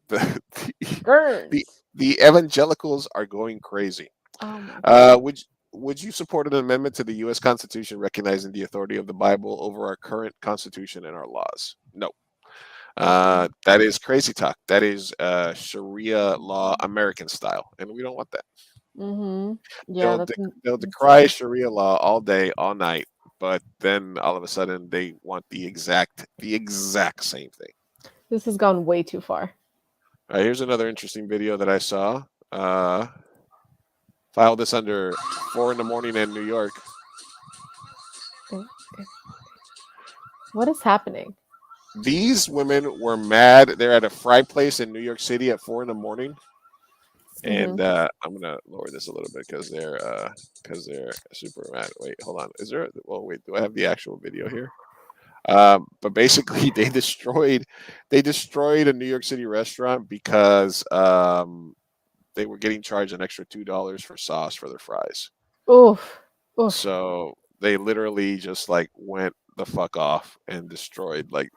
the the Gerns. the evangelicals are going crazy. Oh my Uh, god. would would you support an amendment to the U.S. Constitution recognizing the authority of the Bible over our current Constitution and our laws? No. That is crazy talk. That is Sharia law, American style, and we don't want that. Mm-hmm. Yeah, They'll that's they'll decry insane. Sharia law all day, all night, but then all of a sudden they want the exact same thing. This has gone way too far. Here's another interesting video that I saw. Uh, Filed this under 4 in the morning in New York. Eh, eh, What is happening? These women were mad. They're at a fry place in New York City at 4 in the morning, Mm-hmm. and I'm gonna lower this a little bit because they're super mad. Wait, hold on. Is there? Well, wait. Do I have the actual video here? But basically, they destroyed a New York City restaurant because they were getting charged an extra $2 for sauce for their fries. Oof. Oof. So they literally just like went the fuck off and destroyed like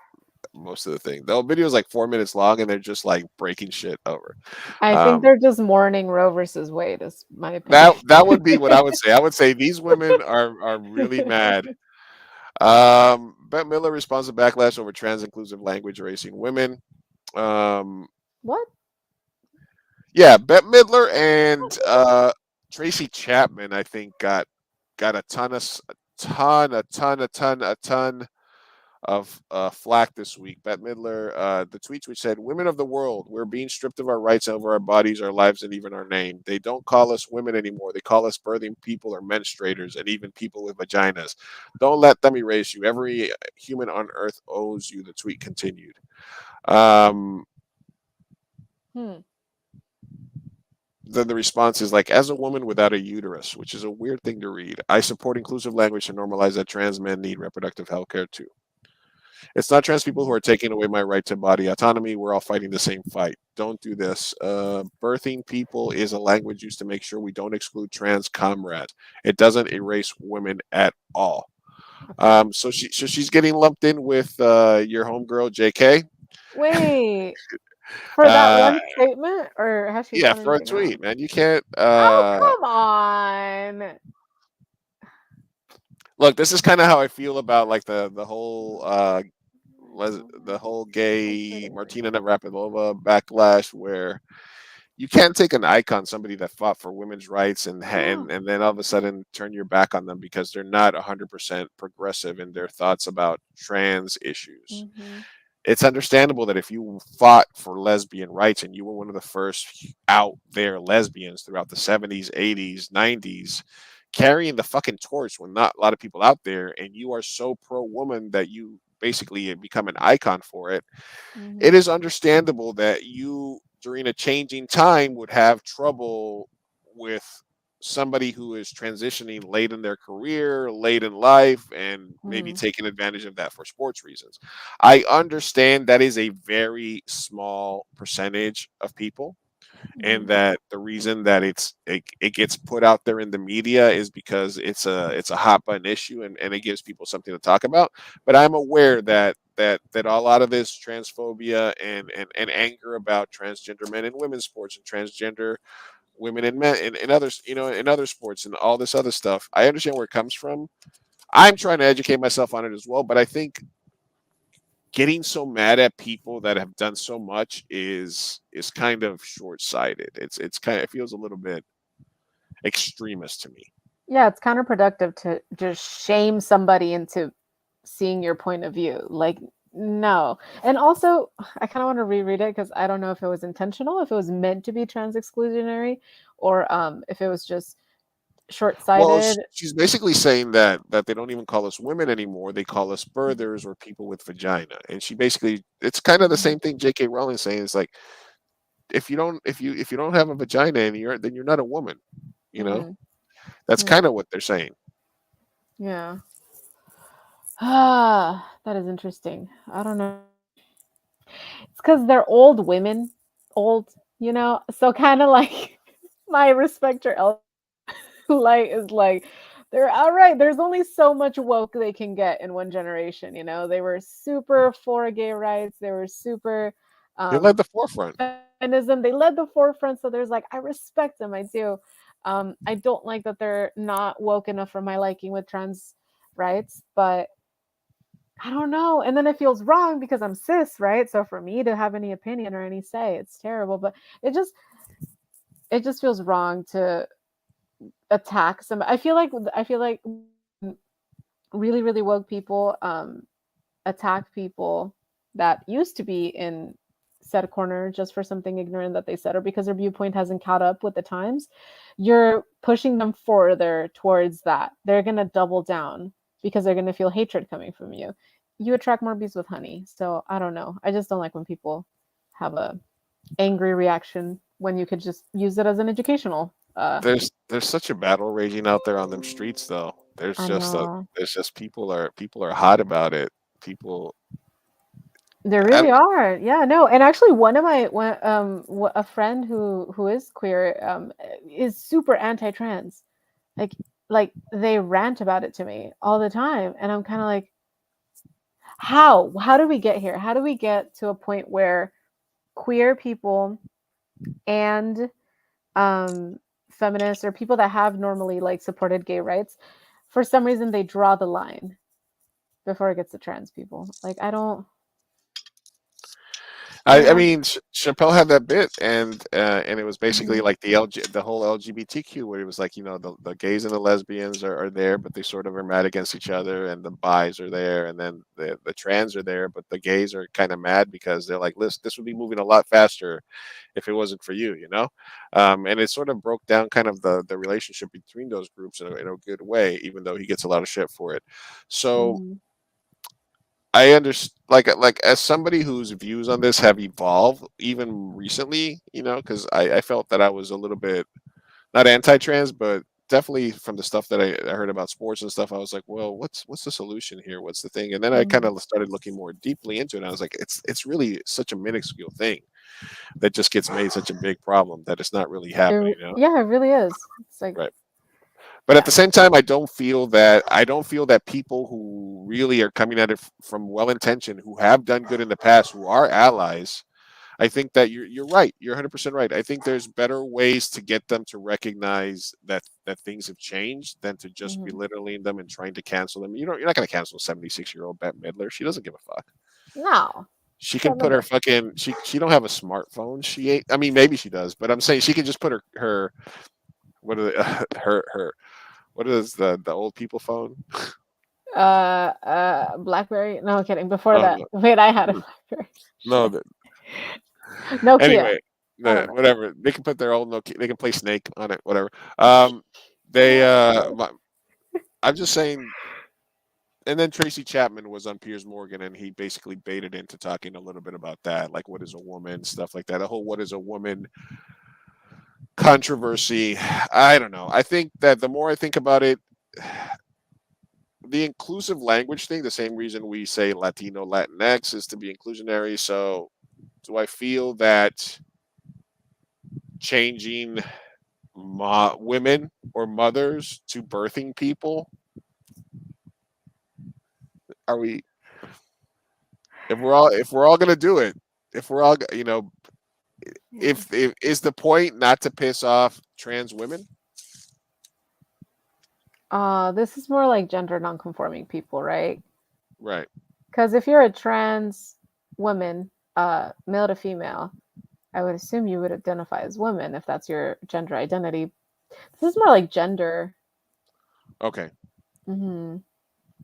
most of the thing. The whole video is like 4 minutes long, and they're just like breaking shit over. I think Um, they're just mourning Roe versus Wade, is my opinion. that would be what I would say. I would say these women are really mad. Bette Miller responds to backlash over trans inclusive language erasing women. Um, What? yeah, Bette Midler and Tracy Chapman, I think, got a ton of a ton of flack this week. Bette Midler, the tweets which said, "Women of the world, we're being stripped of our rights over our bodies, our lives, and even our name. They don't call us women anymore. They call us birthing people or menstruators, and even people with vaginas. Don't let them erase you. Every human on earth owes you." The tweet continued. Um, Hmm. then the response is like, "As a woman without a uterus," which is a weird thing to read. "I support inclusive language to normalize that trans men need reproductive health care too. It's not trans people who are taking away my right to body autonomy. We're all fighting the same fight. Don't do this. Birthing people is a language used to make sure we don't exclude trans comrades. It doesn't erase women at all." Okay. So she's getting lumped in with your homegirl JK. Wait. For that Uh, one statement, or has she yeah, done for a anything tweet, else? man. You can't. Oh, come on. Look, this is kind of how I feel about like the whole gay Martina Navratilova backlash, where you can't take an icon, somebody that fought for women's rights, and then all of a sudden turn your back on them because they're not 100% progressive in their thoughts about trans issues. Hmm. It's understandable that if you fought for lesbian rights and you were one of the first out there lesbians throughout the 70s, 80s, 90s, carrying the fucking torch when not a lot of people out there, and you are so pro woman that you basically become an icon for it, it Hmm. is understandable that you, during a changing time, would have trouble with somebody who is transitioning late in their career, late in life, and maybe Hmm. taking advantage of that for sports reasons. I understand that is a very small percentage of people, Hmm. and that the reason that it gets put out there in the media is because it's a hot button issue, and it gives people something to talk about. But I'm aware that a lot of this transphobia and anger about transgender men in women's sports and transgender women and men in others, in other sports and all this other stuff, I understand where it comes from. I'm trying to educate myself on it as well, but I think getting so mad at people that have done so much is kind of short-sighted. It's kind of, it feels a little bit extremist to me. Yeah, it's counterproductive to just shame somebody into seeing your point of view. Like, No. And also, I kind of want to reread it because I don't know if it was intentional, if it was meant to be trans exclusionary, or if it was just short Well, sighted. she's basically saying that they don't even call us women anymore. They call us birthers or people with vagina. And she basically, it's kind of the Mhm. same thing J.K. Rowling saying. It's like if you don't have a vagina and you're not a woman. You know, Mhm. that's Yeah. kind of what they're saying. Yeah. Ah, that is interesting. I don't know. It's because they're old women, old, so kind of like my respecter light is like they're all right. There's only so much woke they can get in one generation. They were super for gay rights. They were super They led um, the forefront. feminism. They led the forefront. So there's like I respect them. I do. I don't like that they're not woke enough for my liking with trans rights, but I don't know. And then it feels wrong because I'm cis, right? So for me to have any opinion or any say, it's terrible. But it just it just feels wrong to attack some. I feel like really really woke people attack people that used to be in set corner just for something ignorant that they said or because their viewpoint hasn't caught up with the times. You're pushing them further towards that. They're going to double down because they're going to feel hatred coming from you. You attract more bees with honey. So I don't know, I just don't like when people have a angry reaction when you could just use it as an educational There's such a battle raging out there on them streets, though. I know. There's just people are hot about it. People, There I really don't, are. Yeah, no. And actually a friend who is queer is super anti-trans. Like like they rant about it to me all the time and I'm kind of like how do we get here? How do we get to a point where queer people and um feminists or people that have normally like supported gay rights for some reason they draw the line before it gets to trans people? Like I I don't mean, Chappelle had that bit, and it was basically mhm, like the whole LGBTQ, where it was like, the gays and the lesbians are there, but they sort of are mad against each other, and the bis are there, and then the trans are there, but the gays are kind of mad because they're like, listen, this would be moving a lot faster if it wasn't for you, you know. And it sort of broke down kind of the relationship between those groups in a good way, even though he gets a lot of shit for it. So mhm, I understand, like as somebody whose views on this have evolved even recently, because I felt that I was a little bit not anti-trans, but definitely from the stuff that I heard about sports and stuff, I was like, well, what's the solution here? What's the thing? And then I kind mhm. of started looking more deeply into it. And I was like, it's really such a minuscule thing that just gets made such a big problem that it's not really happening, Yeah, it really is. It's like Right. But at yeah. the same time, I don't feel that people who really are coming at it from well intentioned, who have done good in the past, who are allies. I think that you're right. You're 100% right. I think there's better ways to get them to recognize that things have changed than to just Mhm. belittling them and trying to cancel them. You're not going to cancel a 76-year-old Bette Midler. She doesn't give a fuck. No. She can Bette put her Midler. fucking she don't have a smartphone. She ain't. I mean, maybe she does, but I'm saying she can just put her what are her what is the old people phone? BlackBerry. No, I'm kidding. Before Oh that, no, wait, I had a BlackBerry. no. Shit. Nokia. Anyway, I don't know. whatever. They can put their old Nokia. They can play Snake on it. Whatever. They. Oh God. I'm just saying. And then Tracy Chapman was on Piers Morgan, and he basically baited into talking a little bit about that, like what is a woman, stuff like that. The whole "what is a woman" controversy. I don't know. I think that the more I think about it, the inclusive language thing, the same reason we say Latino, Latinx is to be inclusionary. So, do I feel that changing women or mothers to birthing people, are we, if we're all going to do it, if we're all, Yeah. if is the point not to piss off trans women? This is more like gender nonconforming people, right? Right. Because if you're a trans woman, male to female, I would assume you would identify as woman if that's your gender identity. This is more like gender. Okay. Hmm.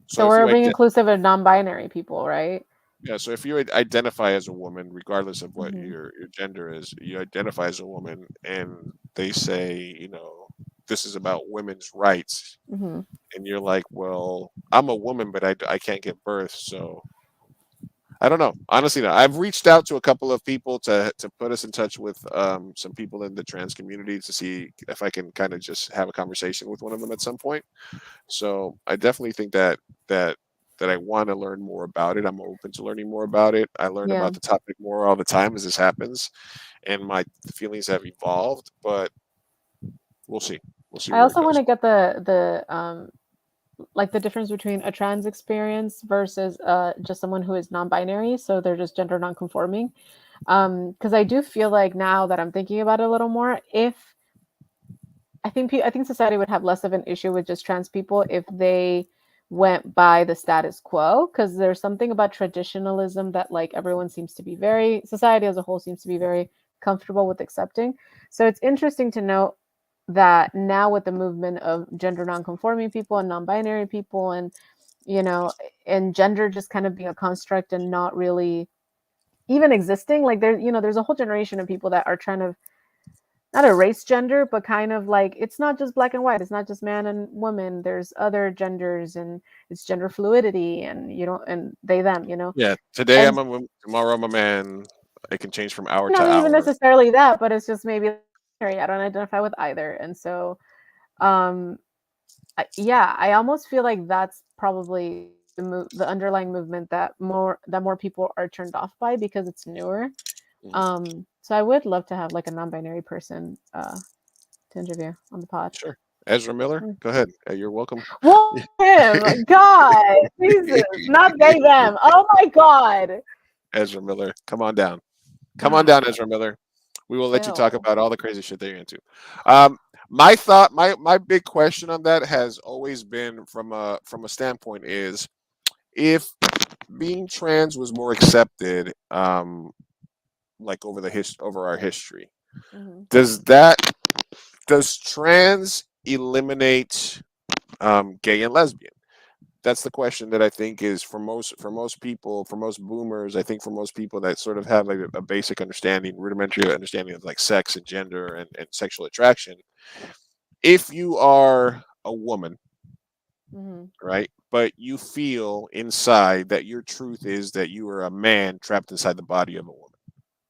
So So I feel we're like being that. inclusive of non-binary people, right? Yeah, so if you identify as a woman, regardless of what Hmm. your gender is, you identify as a woman, and they say, this is about women's rights, Hmm. and you're like, well, I'm a woman, but I can't give birth, so I don't know. Honestly, no. I've reached out to a couple of people to put us in touch with some people in the trans community to see if I can kind of just have a conversation with one of them at some point. So I definitely think that that I want to learn more about it. I'm open to learning more about it. I learn Yeah. about the topic more all the time as this happens, and my feelings have evolved. But we'll see. We'll see I where it also want goes. to get the like the difference between a trans experience versus just someone who is non-binary, so they're just gender non-conforming. Because I do feel like now that I'm thinking about it a little more, if I think society would have less of an issue with just trans people if they went by the status quo, because there's something about traditionalism that like everyone seems to be very society as a whole seems to be very comfortable with accepting. So it's interesting to note that now with the movement of gender non-conforming people and non-binary people and you know and gender just kind of being a construct and not really even existing, like there's a whole generation of people that are trying to not erase gender, but kind of like it's not just black and white. It's not just man and woman. There's other genders, and it's gender fluidity, and and they them. Yeah, today And I'm a woman, tomorrow I'm a man. It can change from hour to not even hour. necessarily that, but it's just maybe I don't identify with either, and so um, yeah, I almost feel like that's probably the underlying movement that more people are turned off by because it's newer. Mhm. So I would love to have like a non-binary person to interview on the pod. Sure. Ezra Miller, Mm. go ahead. You're welcome. Well, him, God, Jesus, not they them. Oh my God, Ezra Miller, come on down. Come on God, down, Ezra Miller. We will let you talk ew. about all the crazy shit that you're into. My thought, my big question on that has always been from a standpoint is if being trans was more accepted, like over our history, Hmm. does that does trans eliminate gay and lesbian? That's the question that I think is for most people, for most boomers, I think for most people that sort of have like a basic understanding, rudimentary understanding of like sex and gender and sexual attraction. If you are a woman, Hmm. right, but you feel inside that your truth is that you are a man trapped inside the body of a woman,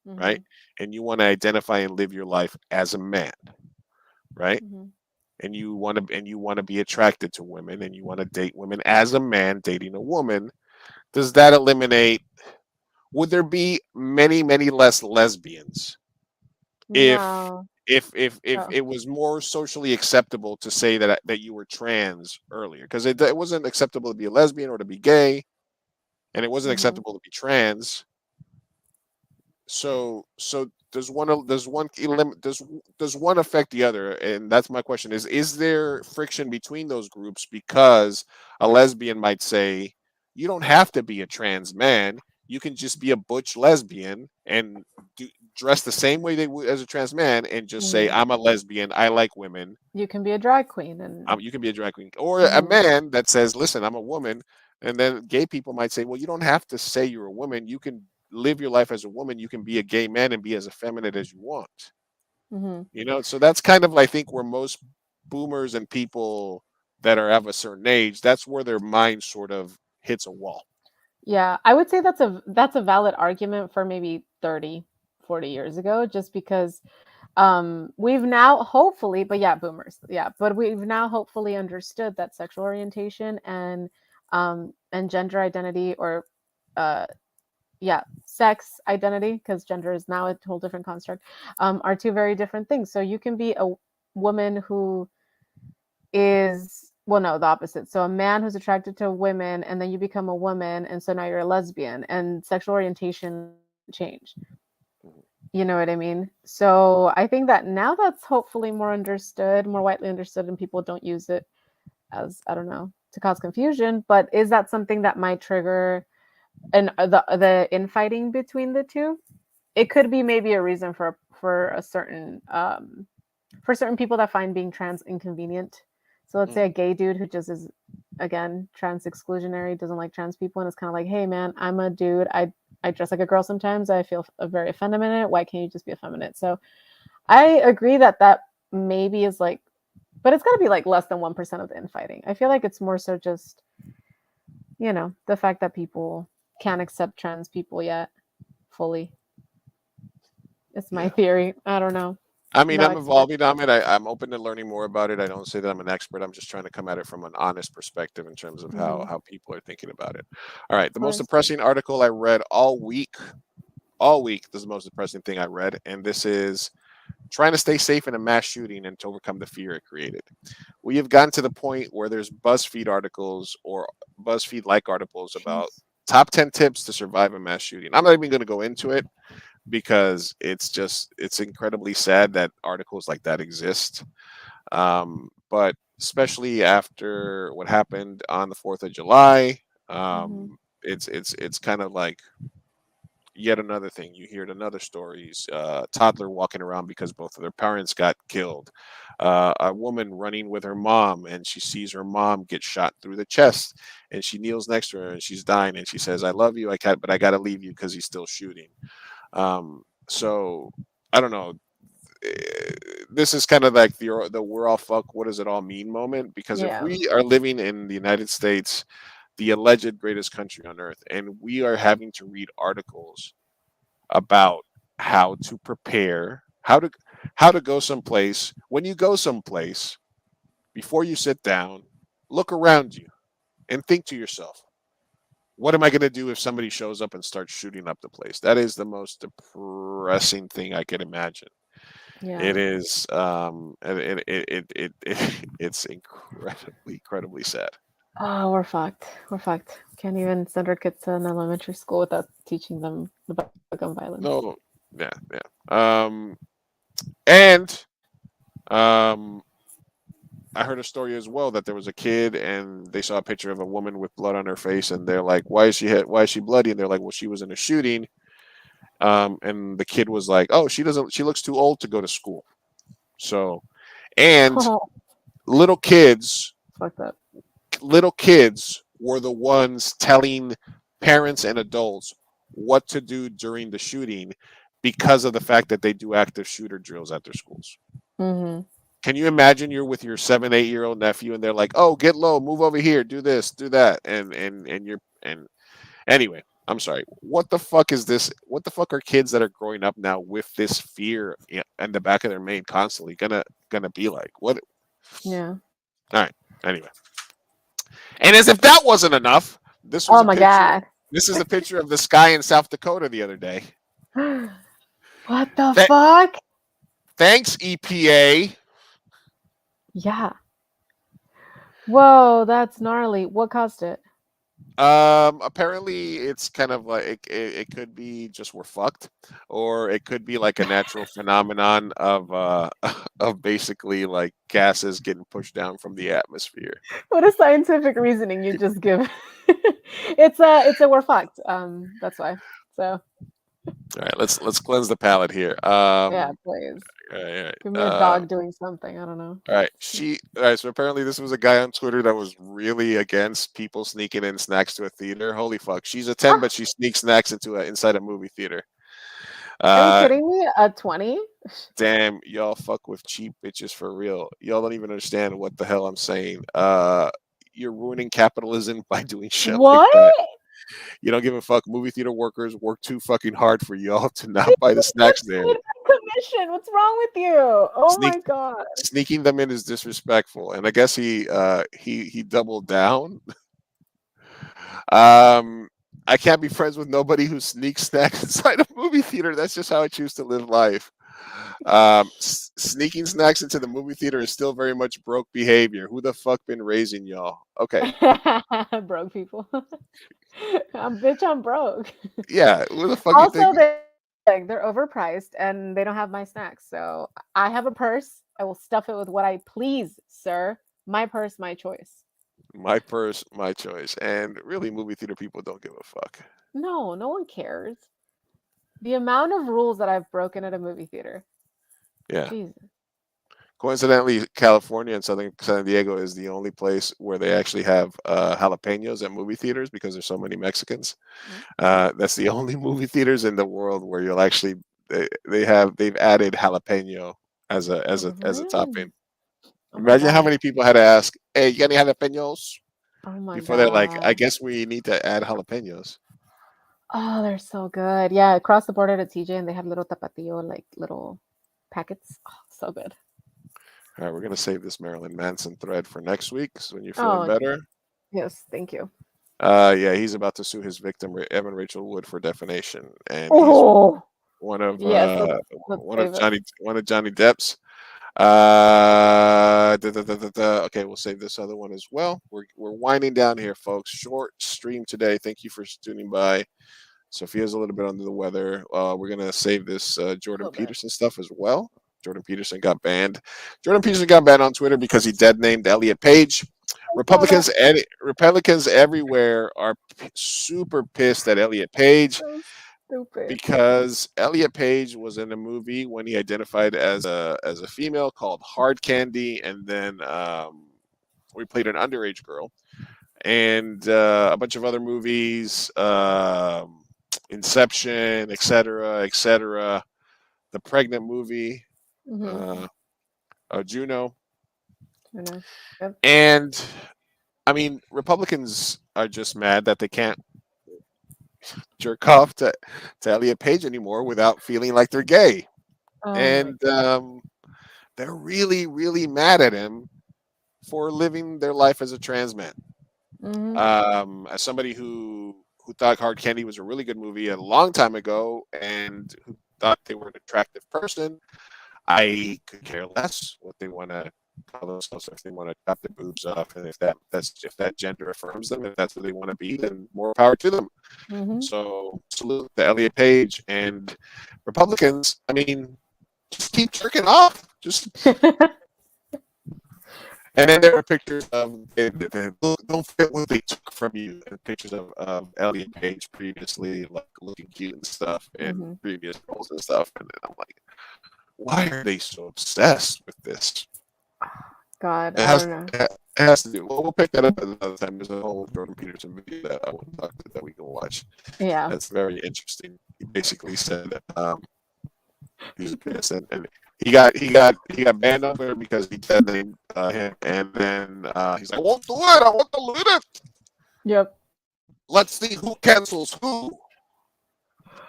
right, Hmm. and you want to identify and live your life as a man, right, Hmm. and you want to be attracted to women and you want to date women as a man dating a woman, does that eliminate, would there be many less lesbians if No. if Oh. it was more socially acceptable to say that you were trans earlier, because it wasn't acceptable to be a lesbian or to be gay, and it wasn't Hmm. acceptable to be trans. So does one affect the other? And that's my question: is there friction between those groups because a lesbian might say you don't have to be a trans man, you can just be a butch lesbian and dress the same way they would as a trans man and just say Hmm. I'm a lesbian, I like women. You can be a drag queen and. You can be a drag queen, or a Hmm. man that says, "Listen, I'm a woman," and then gay people might say, "Well, you don't have to say you're a woman. You can live your life as a woman. You can be a gay man and be as effeminate as you want." Hmm. So that's kind of I think where most boomers and people that are of a certain age, that's where their mind sort of hits a wall. Yeah, I would say that's a valid argument for maybe 30, 40 years ago, just because we've now hopefully, but yeah, boomers, yeah, but we've now hopefully understood that sexual orientation and gender identity or uh yeah, sex identity, because gender is now a whole different construct, are two very different things. So you can be a woman who is, well, no, the opposite. So a man who's attracted to women and then you become a woman and so now you're a lesbian and sexual orientation change. You know what I mean? So I think that now that's hopefully more understood, more widely understood, and people don't use it as, I don't know, to cause confusion. But is that something that might trigger the infighting between the two? It could be maybe a reason for a certain for certain people that find being trans inconvenient. So let's say a Mhm. gay dude who just is again, trans exclusionary, doesn't like trans people, and it's kind of like, hey man, I'm a dude. I dress like a girl sometimes. I feel very effeminate. Why can't you just be effeminate? So I agree that that maybe is like, but it's got to be like less than 1% of the infighting. I feel like it's more so just, the fact that people can't accept trans people yet fully. It's my Yeah. theory. I don't know. I mean, No I'm expert. evolving on it. I'm open to learning more about it. I don't say that I'm an expert. I'm just trying to come at it from an honest perspective in terms of Hmm. how people are thinking about it. All right. Of The most course. depressing article I read all week. All week. This is the most depressing thing I read, and this is trying to stay safe in a mass shooting and to overcome the fear it created. We have gotten to the point where there's BuzzFeed articles or BuzzFeed like articles about Jeez. top 10 tips to survive a mass shooting. I'm not even going to go into it because it's incredibly sad that articles like that exist. But especially after what happened on the 4th of July, Hmm. it's kind of like yet another thing. You hear another stories. Toddler walking around because both of their parents got killed. A woman running with her mom and she sees her mom get shot through the chest, and she kneels next to her and she's dying and she says, "I love you, I can't, but I got to leave you because he's still shooting." So I don't know. This is kind of like the "we're all fuck. What does it all mean?" moment, because if Yeah. we are living in the United States, the alleged greatest country on earth, and we are having to read articles about how to prepare, how to go someplace. When you go someplace, before you sit down, look around you and think to yourself, what am I going to do if somebody shows up and starts shooting up the place? That is the most depressing thing I can imagine. It Yeah. is, it's incredibly sad. Oh, we're fucked. We're fucked. Can't even send our kids to an elementary school without teaching them about gun violence. No, yeah, yeah. And um, I heard a story as well that there was a kid and they saw a picture of a woman with blood on her face, and they're like, "Why is she hit? Why is she bloody?" And they're like, "Well, she was in a shooting." And the kid was like, "Oh, she doesn't. She looks too old to go to school." So, and Oh, little kids, fucked up. little kids were the ones telling parents and adults what to do during the shooting because of the fact that they do active shooter drills at their schools. Hmm. Can you imagine you're with your 7, 8 year old nephew and they're like, "Oh, get low, move over here, do this, do that," and you're and anyway. I'm sorry. What the fuck is this? What the fuck are kids that are growing up now with this fear in the back of their mind constantly gonna be like? What? Yeah. All right. Anyway, and as if that wasn't enough, this was Oh a my picture. god. This is a picture of the sky in South Dakota the other day. What the Th- fuck? Thanks, EPA. Yeah. Whoa, that's gnarly. What caused it? Apparently it's kind of like it could be just we're fucked, or it could be like a natural phenomenon of of basically like gases getting pushed down from the atmosphere. What a scientific reasoning you just give. It's a we're fucked. That's why. So All right, let's cleanse the palate here. yeah, please. All right, Give me a dog doing something. I don't know. all right. All right. So apparently, this was a guy on Twitter that was really against people sneaking in snacks to a theater. Holy fuck! She's a 10, Ah, but she sneaks snacks inside a movie theater. are you Uh, kidding me? A 20? Damn, y'all fuck with cheap bitches for real. Y'all don't even understand what the hell I'm saying. You're ruining capitalism by doing shit like What? that. You don't give a fuck. Movie theater workers work too fucking hard for y'all to not buy the snacks What's there. paid by commission? What's wrong with you? Oh Sneak my god. Sneaking them in is disrespectful, and I guess he doubled down. Um, I can't be friends with nobody who sneaks snacks inside a movie theater. That's just how I choose to live life. Sneaking snacks into the movie theater is still very much broke behavior. Who the fuck been raising y'all? Okay, Broke people. I'm broke. yeah. Who the fuck you think? Also, they're overpriced and they don't have my snacks. So I have a purse. I will stuff it with what I please, sir. My purse, my choice. My purse, my choice. And really, movie theater people don't give a fuck. No, no one cares. The amount of rules that I've broken at a movie theater. Yeah. Jesus. Coincidentally, California and Southern San Diego is the only place where they actually have jalapenos at movie theaters because there's so many Mexicans. Mm. That's the only movie theaters in the world where you'll actually they've added jalapeno Oh, as a really? topping. Oh my Imagine how gosh. many people had to ask, "Hey, you got any jalapenos?" Oh my Before they're like, "I god. guess we need to add jalapenos." Oh, they're so good. Yeah, across the border to TJ, and they have little tapatio, like little packets. Oh, so good. All right, we're gonna save this Marilyn Manson thread for next week. So when you're feeling Oh, better, yes, thank you. yeah, he's about to sue his victim, Evan Rachel Wood, for defamation, and he's Oh, one of yes, let's save it. One of Johnny Depp's. Okay, we'll save this other one as well. We're winding down here, folks. Short stream today. Thank you for tuning by. Sophia's a little bit under the weather. We're gonna save this A Jordan little bit. Peterson stuff as well. Jordan Peterson got banned. Jordan Peterson got banned on Twitter because he dead named Elliot Page. I saw that. Republicans everywhere are super pissed at Elliot Page So stupid. because Elliot Page was in a movie when he identified as a female called Hard Candy, and then we played an underage girl, and a bunch of other movies, Inception, etc., etc. The pregnant movie, Mm-hmm. uh, Juno, I know. Yep. and I mean Republicans are just mad that they can't jerk off to Elliot Page anymore without feeling like they're gay. Oh my And god. they're really, really mad at him for living their life as a trans man. Mm-hmm. As somebody who thought Hard Candy was a really good movie a long time ago, and who thought they were an attractive person, I could care less what they want to call themselves. If they want to chop their boobs off, and if that gender affirms them, if that's what they want to be, then more power to them. Mm-hmm. So salute to Elliot Page and Republicans. I mean, just keep jerking off. Just and then there were pictures of don't fit what they took from you. And pictures of Elliot Page previously, like looking cute and stuff, and Mm-hmm. previous roles and stuff. And then I'm like, why are they so obsessed with this? God, It I has don't know. it has to do. Well, we'll pick that up another time. There's a whole Jordan Peterson video that I want to talk to that we can watch. Yeah. That's very interesting. He basically said he was pissed, and he got banned on Twitter because he said him, and then he's like, "I won't do it. I won't delete it. Yep. Let's see who cancels who." Oh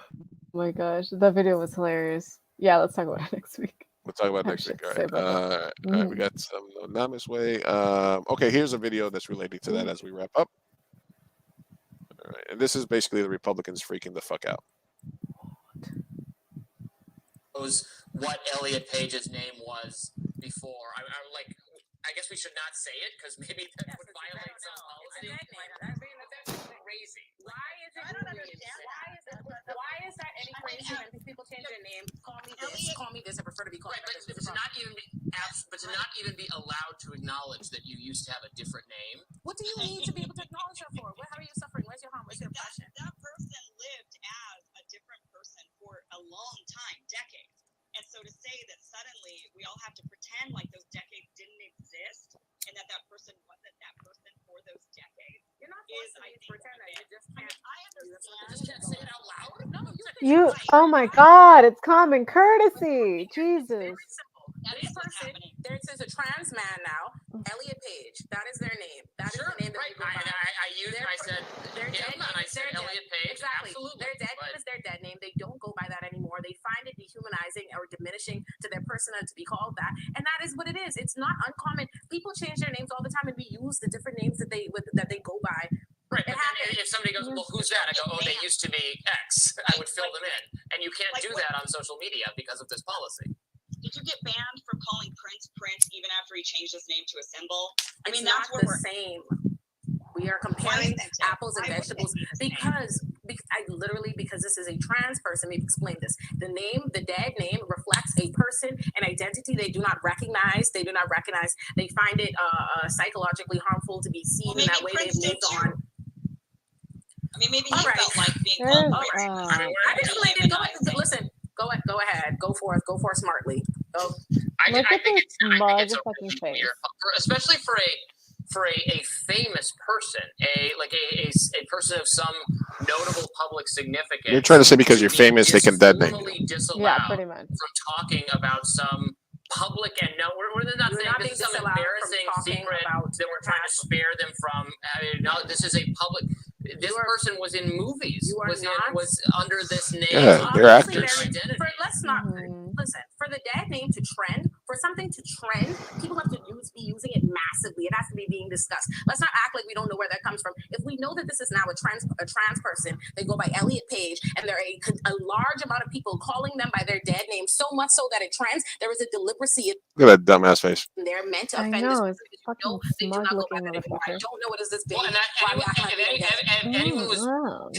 my gosh, that video was hilarious. Yeah, let's talk about it next week. We'll talk about I have next shit week. to All say right. about that. All right. We Mhm. got some anonymous way. Okay. Here's a video that's related to that as we wrap up. All right. And this is basically the Republicans freaking the fuck out. What Elliot Page's name was before. I'm like, I guess we should not say it because maybe that would violate some policy. That's crazy. Why is it? I don't understand. Why is that any crazy when people change their name? Call me this. I prefer to be called. Right, but to not even be allowed to acknowledge that you used to have a different name. What do you need to be able to acknowledge her for? How are you suffering? Where's your harm? Where's your oppression? That person lived as a different person for a long time, decades. And so to say that suddenly we all have to pretend like those decades didn't exist and that person wasn't that person for those decades. You're not forced to pretend that. You just can't. I understand. You just can't say it out loud. No, You. Oh my God! It's common courtesy. Jesus. This person, there's a trans man now, Elliot Page. That is their name. That is Sure, the name that right. they go by. I said him, and I said Elliot Page. Exactly. Absolutely. Their dead name is their dead name. They don't go by that anymore. They find it dehumanizing or diminishing to their persona to be called that, and that is what it is. It's not uncommon. People change their names all the time, and we use the different names that they go by. Right, but then if somebody goes, well, who's that? I go, oh, they used to be X. I would fill them in. And you can't do that on social media because of this policy. Did you get banned from calling Prince Prince even after he changed his name to a symbol? I mean, It's that's not where the same. We are comparing apples and vegetables because this is a trans person. We've explained this. The name, the dead name, reflects a person, an identity they do not recognize. They find it psychologically harmful to be seen in that way. They've moved on. I mean, maybe he felt like being There's, called Prince. I've explained it. Listen. Go ahead. Go forth smartly. Oh, I Look at think this it's I think it's a motherfucking really face. weird, especially for a famous person, a person of some notable public significance. You're trying to say because to you're be famous, they can dead name you. formally disallowed Yeah, pretty much. from talking about some public and no, we're not You're saying not this being is some disallowed from embarrassing talking secret about that we're trying to spare them from. I mean, no, this is a public. This person was in movies. You are not- was under this name. Yeah, they're Obviously, actors. Identity. let's not Mhm. listen. For the dad name to trend, for something to trend, people have to be using it massively. It has to be being discussed. Let's not act like we don't know where that comes from. If we know that this is now a trans person, they go by Elliot Page, and there are a large amount of people calling them by their dad name, so much so that it trends. There is a delibecy Look at that dumbass face. in there meant to I offend know, this it's person. fucking No, they do smug not go by looking that anymore. I motherfucker. don't know what is this big. Well, and why we act like we don't get it. if anyone was That.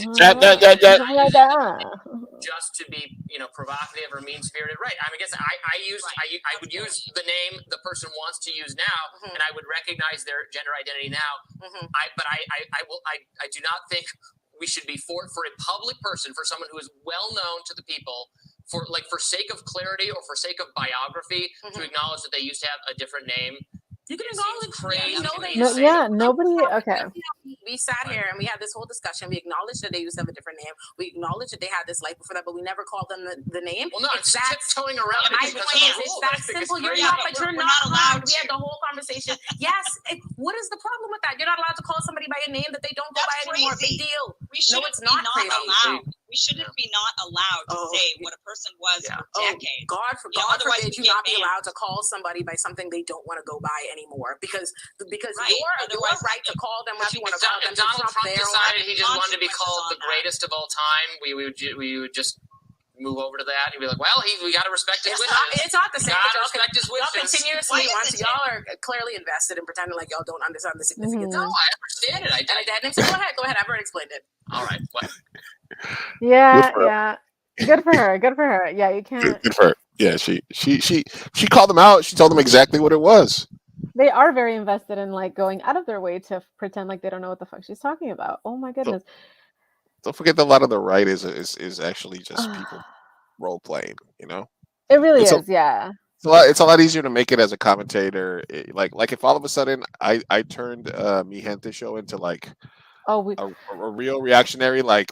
just to be, provocative or mean spirited, right? I mean, I guess I would use the name the person wants to use now, and I would recognize their gender identity now. I do not think we should be for a public person, for someone who is well known to the people, for sake of clarity or for sake of biography, to acknowledge that they used to have a different name. You can acknowledge crazy. Nobody. Okay. We sat here and we had this whole discussion. We acknowledged that they used to have a different name. We acknowledged that they had this life before that, but we never called them the name. Well, no, it's tiptoeing around. My point is, it's that simple. You're not allowed. We had the whole conversation. Yes. What is the problem with that? You're not allowed to call somebody by a name that they don't go by anymore. Big deal. We shouldn't it's not be not allowed. We shouldn't be not allowed to say what a person was for decades. God forbid you not be allowed to call somebody by something they don't want to go by anymore, because your right to call them what you want to call them. If Donald Trump decided he just wanted to be called the greatest of all time, we would just move over to that. He'd be like, well, we got to respect his wishes. It's not the same. Gotta respect his wishes. Y'all are clearly invested in pretending like y'all don't understand the significance. No, I understand it. Go ahead. I've already explained it. All right. Well. Yeah. Good for her. Good for her. Yeah, you can't. Good for her. Yeah, she called them out. She told them exactly what it was. They are very invested in going out of their way to pretend like they don't know what the fuck she's talking about. Oh my goodness. Don't forget that a lot of the right is actually just people role playing. It really is. Yeah. It's a lot easier to make it as a commentator. Like if all of a sudden I turned Mi Gente show into a real reactionary right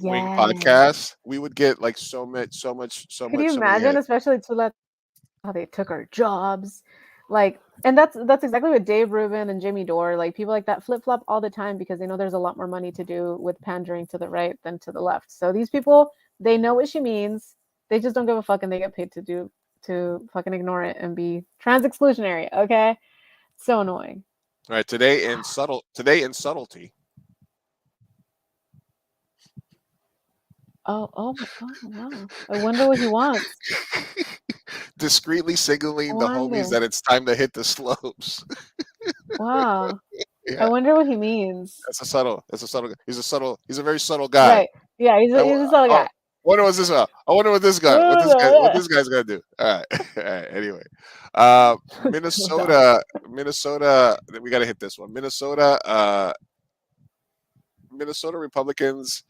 wing podcast, we would get so much. Could you imagine, especially to how they took our jobs, and that's exactly what Dave Rubin and Jimmy Dore, people like that flip flop all the time because they know there's a lot more money to do with pandering to the right than to the left. So these people, they know what she means. They just don't give a fuck, and they get paid to fucking ignore it and be trans exclusionary. Okay, so annoying. All right, today in subtlety. Oh, wow. I wonder what he wants. Discreetly signaling the homies that it's time to hit the slopes. Wow. Yeah. I wonder what he means. He's a very subtle guy. Right. Yeah, he's a subtle guy. I wonder what this guy's gonna do. All right. Anyway, Minnesota. We gotta hit this one. Minnesota Republicans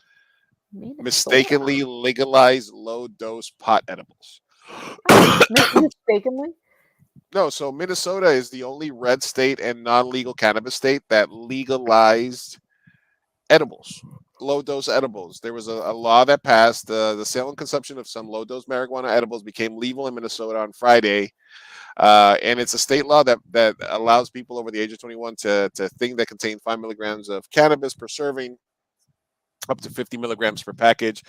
mistakenly legalized low dose pot edibles. Mistakenly? No, so Minnesota is the only red state and non-legal cannabis state that legalized edibles, low-dose edibles. There was a law that passed. The sale and consumption of some low-dose marijuana edibles became legal in Minnesota on Friday, and it's a state law that allows people over the age of 21 to things that contain 5 milligrams of cannabis per serving, up to 50 milligrams per package.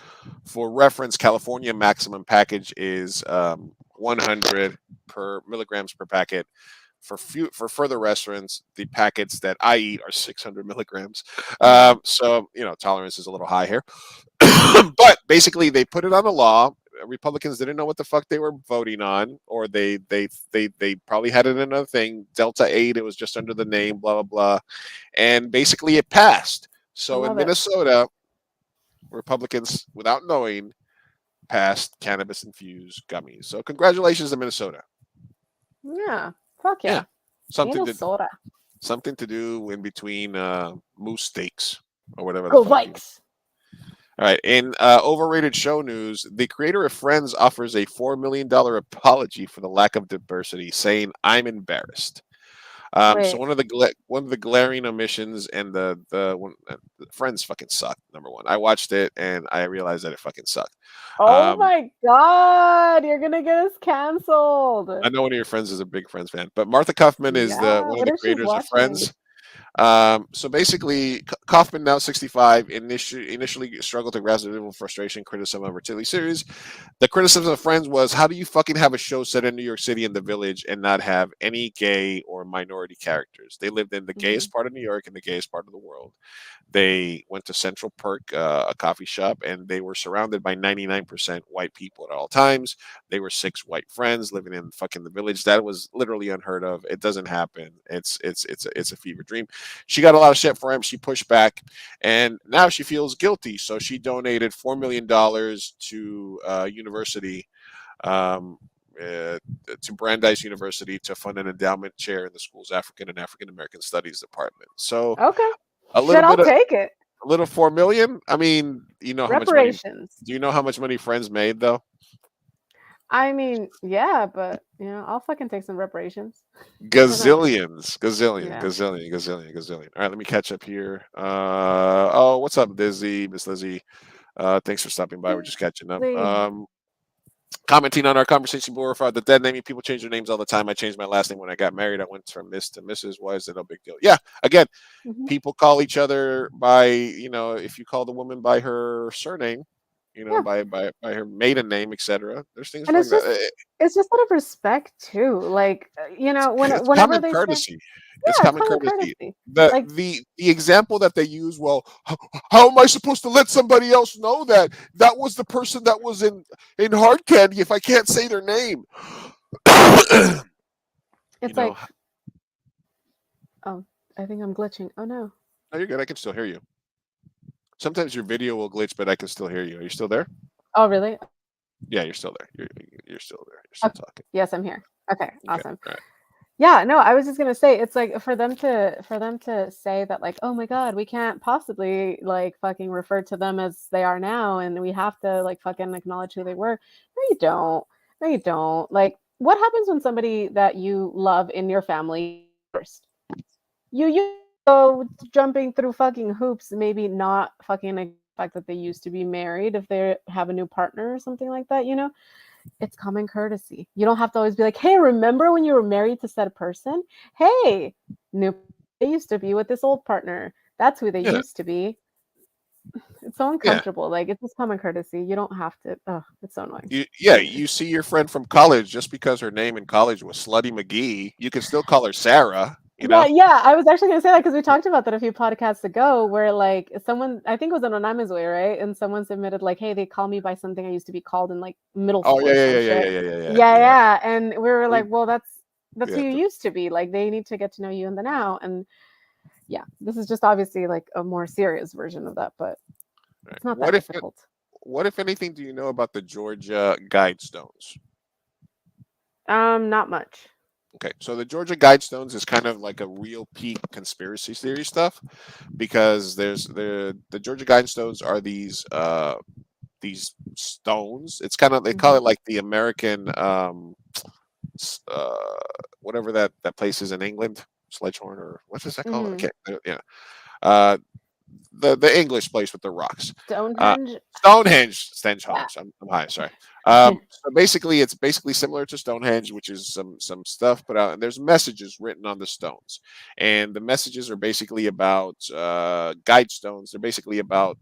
For reference, California maximum package is 100 per milligrams per packet. For further reference, the packets that I eat are 600 milligrams. So tolerance is a little high here. But basically, they put it on the law. Republicans didn't know what the fuck they were voting on, or they probably had it in another thing. Delta 8, it was just under the name, blah blah blah, and basically it passed. So in Minnesota, Republicans, without knowing, passed cannabis-infused gummies. So congratulations to Minnesota. Yeah, fuck yeah. Something to do in between moose steaks or whatever. Go Vikes. All right. In overrated show news, the creator of Friends offers a $4 million apology for the lack of diversity, saying, "I'm embarrassed." So Wait. one of the glaring omissions and Friends fucking sucked. Number one, I watched it and I realized that it fucking sucked. Oh Um, my god, you're gonna get us canceled. I know one of your friends is a big Friends fan, but Martha Kaufman is the Yeah, one of what the if she's creators of watching? Friends. So basically, Kaufman, now 65, initially struggled to grasp the level of frustration, criticism of her TV series. The criticism of Friends was, how do you fucking have a show set in New York City in the Village and not have any gay or minority characters? They lived in the Mhm. gayest part of New York and the gayest part of the world. They went to Central Perk, a coffee shop, and they were surrounded by 99% white people at all times. They were six white friends living in fucking the Village. That was literally unheard of. It doesn't happen. It's a fever dream. She got a lot of shit for him. She pushed back, and now she feels guilty. So she donated $4 million to university. Um, to Brandeis University to fund an endowment chair in the school's African and African American Studies department. So Okay. a Shit, little I'll bit of take it. a little 4 million. I mean, you know how much money? Reparations. Do you know how much money Friends made though? I mean, yeah, but I'll fucking take some reparations. Why not? Gazillions, gazillion, Yeah. gazillion, gazillion, gazillion. All right, let me catch up here. What's up, Dizzy, Miss Lizzie? Thanks for stopping by. We're just catching up. Lee. Commenting on our conversation before about the dead naming. People change their names all the time. I changed my last name when I got married. I went from Miss to Mrs. Why is it no big deal? Yeah, again, Mhm. people call each other by, if you call the woman by her surname, Yeah. by her maiden name, etc. There's things And like it's that. just it's just out of respect too. Like, It's whenever common they say, courtesy. It's yeah, it's common common courtesy. courtesy. The Like, the the example that they use, well, how am I supposed to let somebody else know that that was the person that was in hard candy if I can't say their name? you it's know, like, oh, I think I'm glitching. Oh no. oh, you're good. I can still hear you. Sometimes your video will glitch, but I can still hear you. Are you still there? Oh, really? Yeah, you're still there. You're still there. You're still Okay. talking. Yes, I'm here. Okay, Okay. awesome. All right. Yeah, no, I was just gonna say it's like for them to say that, like, oh my god, we can't possibly like fucking refer to them as they are now, and we have to like fucking acknowledge who they were. No, you don't. No, you don't. Like, what happens when somebody that you love in your family first? You go jumping through fucking hoops, maybe not fucking like the fact that they used to be married if they have a new partner or something like that. It's common courtesy. You don't have to always be like, "Hey, remember when you were married to said person? Hey, new they used to be with this old partner. That's who they Yeah. used to be." It's so Yeah. uncomfortable. Like, it's just common courtesy. You don't have to. Oh, it's so annoying. Anyway. You see your friend from college just because her name in college was Slutty McGee. You can still call her Sarah. You Yeah, know. yeah. I was actually gonna say that because we talked about that a few podcasts ago, where like someone, I think it was an Anonymous Way, right? And someone submitted like, "Hey, they call me by something I used to be called in like middle Oh school yeah, or yeah, some yeah, yeah, shit." yeah, yeah, yeah, yeah, Yeah, yeah. yeah. And we were We, like, "Well, that's who yeah, you used to be. Like, they need to get to know you in the now." And yeah, this is just obviously like a more serious version of that, but right. it's not that difficult. What if anything do you know about the Georgia Guidestones? Not much. Okay, so the Georgia Guidestones is kind of like a real peak conspiracy theory stuff because there's the Georgia Guidestones are these stones. It's kind of, they call Hmm. it like the American s- uh whatever that place is in England, Sledgehorn, or what is that called? I Hmm. can't. Yeah, uh, the English place with the rocks. Uh, Stonehenge. Stonehenge, Yeah. I'm high. Sorry. So basically, it's basically similar to Stonehenge, which is some stuff put out, and there's messages written on the stones, and the messages are basically about guide stones. They're basically about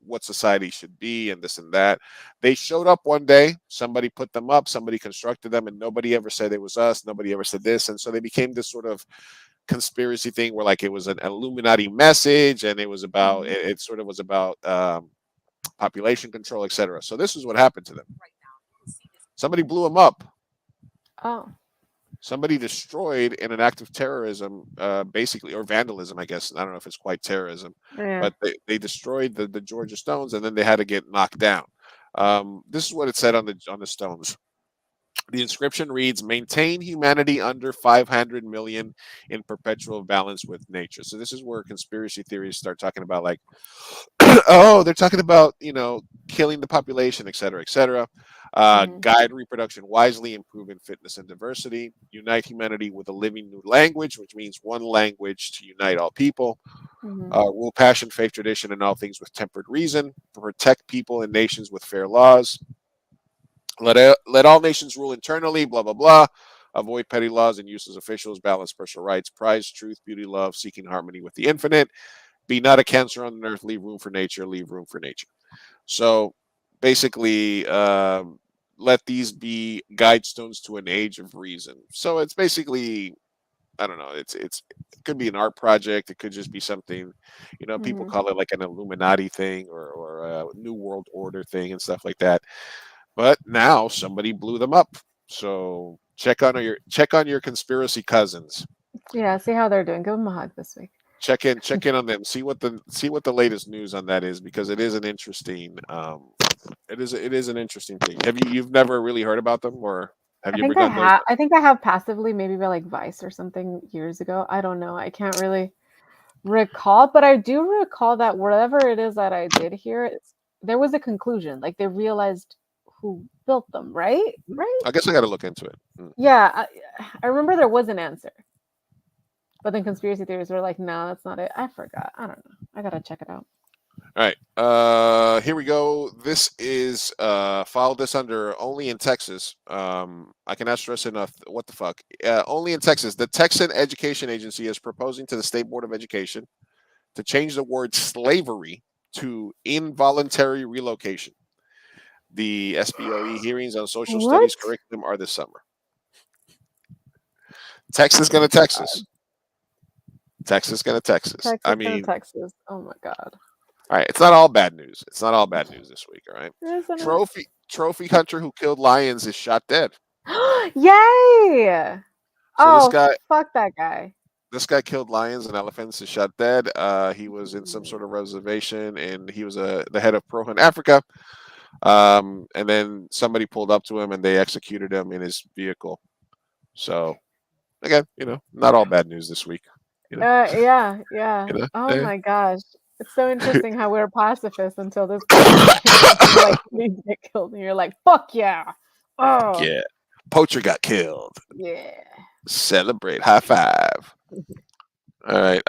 what society should be and this and that. They showed up one day. Somebody put them up. Somebody constructed them, and nobody ever said it was us. Nobody ever said this, and so they became this sort of conspiracy thing where like it was an Illuminati message, and it was about Hmm. it sort of was about population control, etc. So this is what happened to them. Somebody blew them up. Oh. Somebody destroyed in an act of terrorism, basically, or vandalism, I guess. I don't know if it's quite terrorism, Yeah. but they destroyed the Georgia stones, and then they had to get knocked down. This is what it said on the stones. The inscription reads, "Maintain humanity under 500 million in perpetual balance with nature." So this is where conspiracy theories start talking about, like, oh, they're talking about, killing the population, et cetera, et cetera. Mhm. Guide reproduction wisely, improve in fitness and diversity, unite humanity with a living new language, which means one language to unite all people. Mhm. Rule passion, faith, tradition, and all things with tempered reason. Protect people and nations with fair laws. Let all nations rule internally, blah, blah, blah. Avoid petty laws and useless officials. Balance personal rights. Prize truth, beauty, love, seeking harmony with the infinite. Be not a cancer on the earth. Leave room for nature. Leave room for nature. So basically, let these be guidestones to an age of reason. So it's basically, I don't know. It could be an art project. It could just be something, people Mhm. call it like an Illuminati thing, or a New World Order thing and stuff like that. But now somebody blew them up. So check on your conspiracy cousins. Yeah, see how they're doing. Give them a hug this week. Check in on them. See what the latest news on that is, because it is an interesting it is an interesting thing. You've never really heard about them, or have I you ever think I done those? have. I think I have passively, maybe by like Vice or something years ago. I don't know. I can't really recall, but I do recall that whatever it is that I did hear, there was a conclusion. Like they realized who built them, right? Right? I guess I got to look into it. Yeah, I remember there was an answer, but then conspiracy theories were like, "No, that's not it." I forgot. I don't know. I gotta check it out. All right. Here we go. This is file this under only in Texas. I cannot stress enough. What the fuck? Only in Texas. The Texan Education Agency is proposing to the State Board of Education to change the word slavery to involuntary relocation. The SBOE hearings on social studies What? curriculum are this summer. Texas Oh gonna my Texas. god. Texas gonna Texas. I Texas and mean, Texas. Oh my god. all right, it's not all bad news. It's not all bad news this week. All right. Isn't it? Trophy hunter who killed lions is shot dead. Yay! So this Oh, guy fuck that guy. this guy killed lions and elephants, is shot dead. He was in some sort of reservation, and he was the head of Pro Hunt Africa. And then somebody pulled up to him and they executed him in his vehicle. So again, not all bad news this week. You know, Yeah, yeah. Oh eh. my gosh. It's so interesting how we're pacifists until this person like please get killed and you're like, fuck yeah. Oh Yeah, poacher got killed. yeah. Celebrate, high five. All right.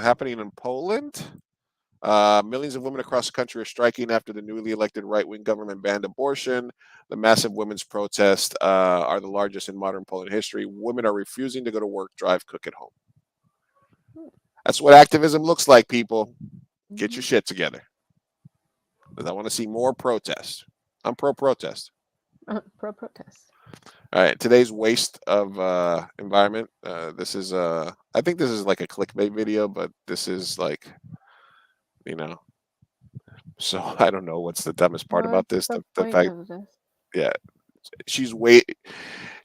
Happening in Poland. Millions of women across the country are striking after the newly elected right-wing government banned abortion. The massive women's protests are the largest in modern Poland history. Women are refusing to go to work, drive, cook at home. That's what activism looks like, people. Get your shit together. Because I want to see more protest. I'm pro-protest. Pro protest. All right, today's waste of environment. This is I think this is like a clickbait video, but this is like, you know. So I don't know what's the dumbest part about What's this. the The point fact, of this? yeah, she's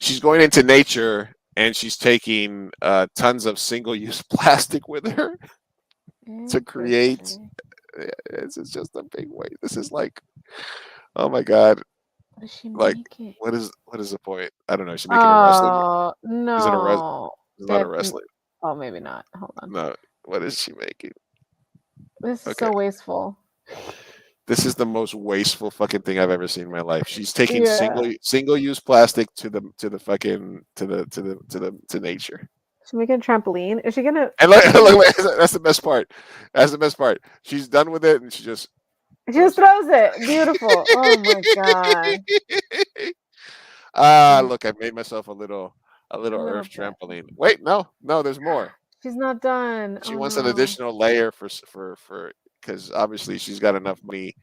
she's going into nature and she's taking tons of single-use plastic with her to create. Interesting. This is just a big waste. This is like, oh my god, What is she like making? what is the point? I don't know. She's making a wrestling. Oh Is it a no. It's not a That wrestling. oh maybe not. Hold on. No. What is she making? This is Okay. so wasteful. This is the most wasteful fucking thing I've ever seen in my life. She's taking Yeah. single use plastic to the fucking to nature. She's making a trampoline. Is she gonna And look, that's the best part. That's the best part. She's done with it and she just she just throws it. Beautiful. Oh my god. Look, I made myself a little A little earth bit. trampoline. Wait, no, there's more. She's not done. She Oh wants an no. additional layer for because obviously she's got enough money.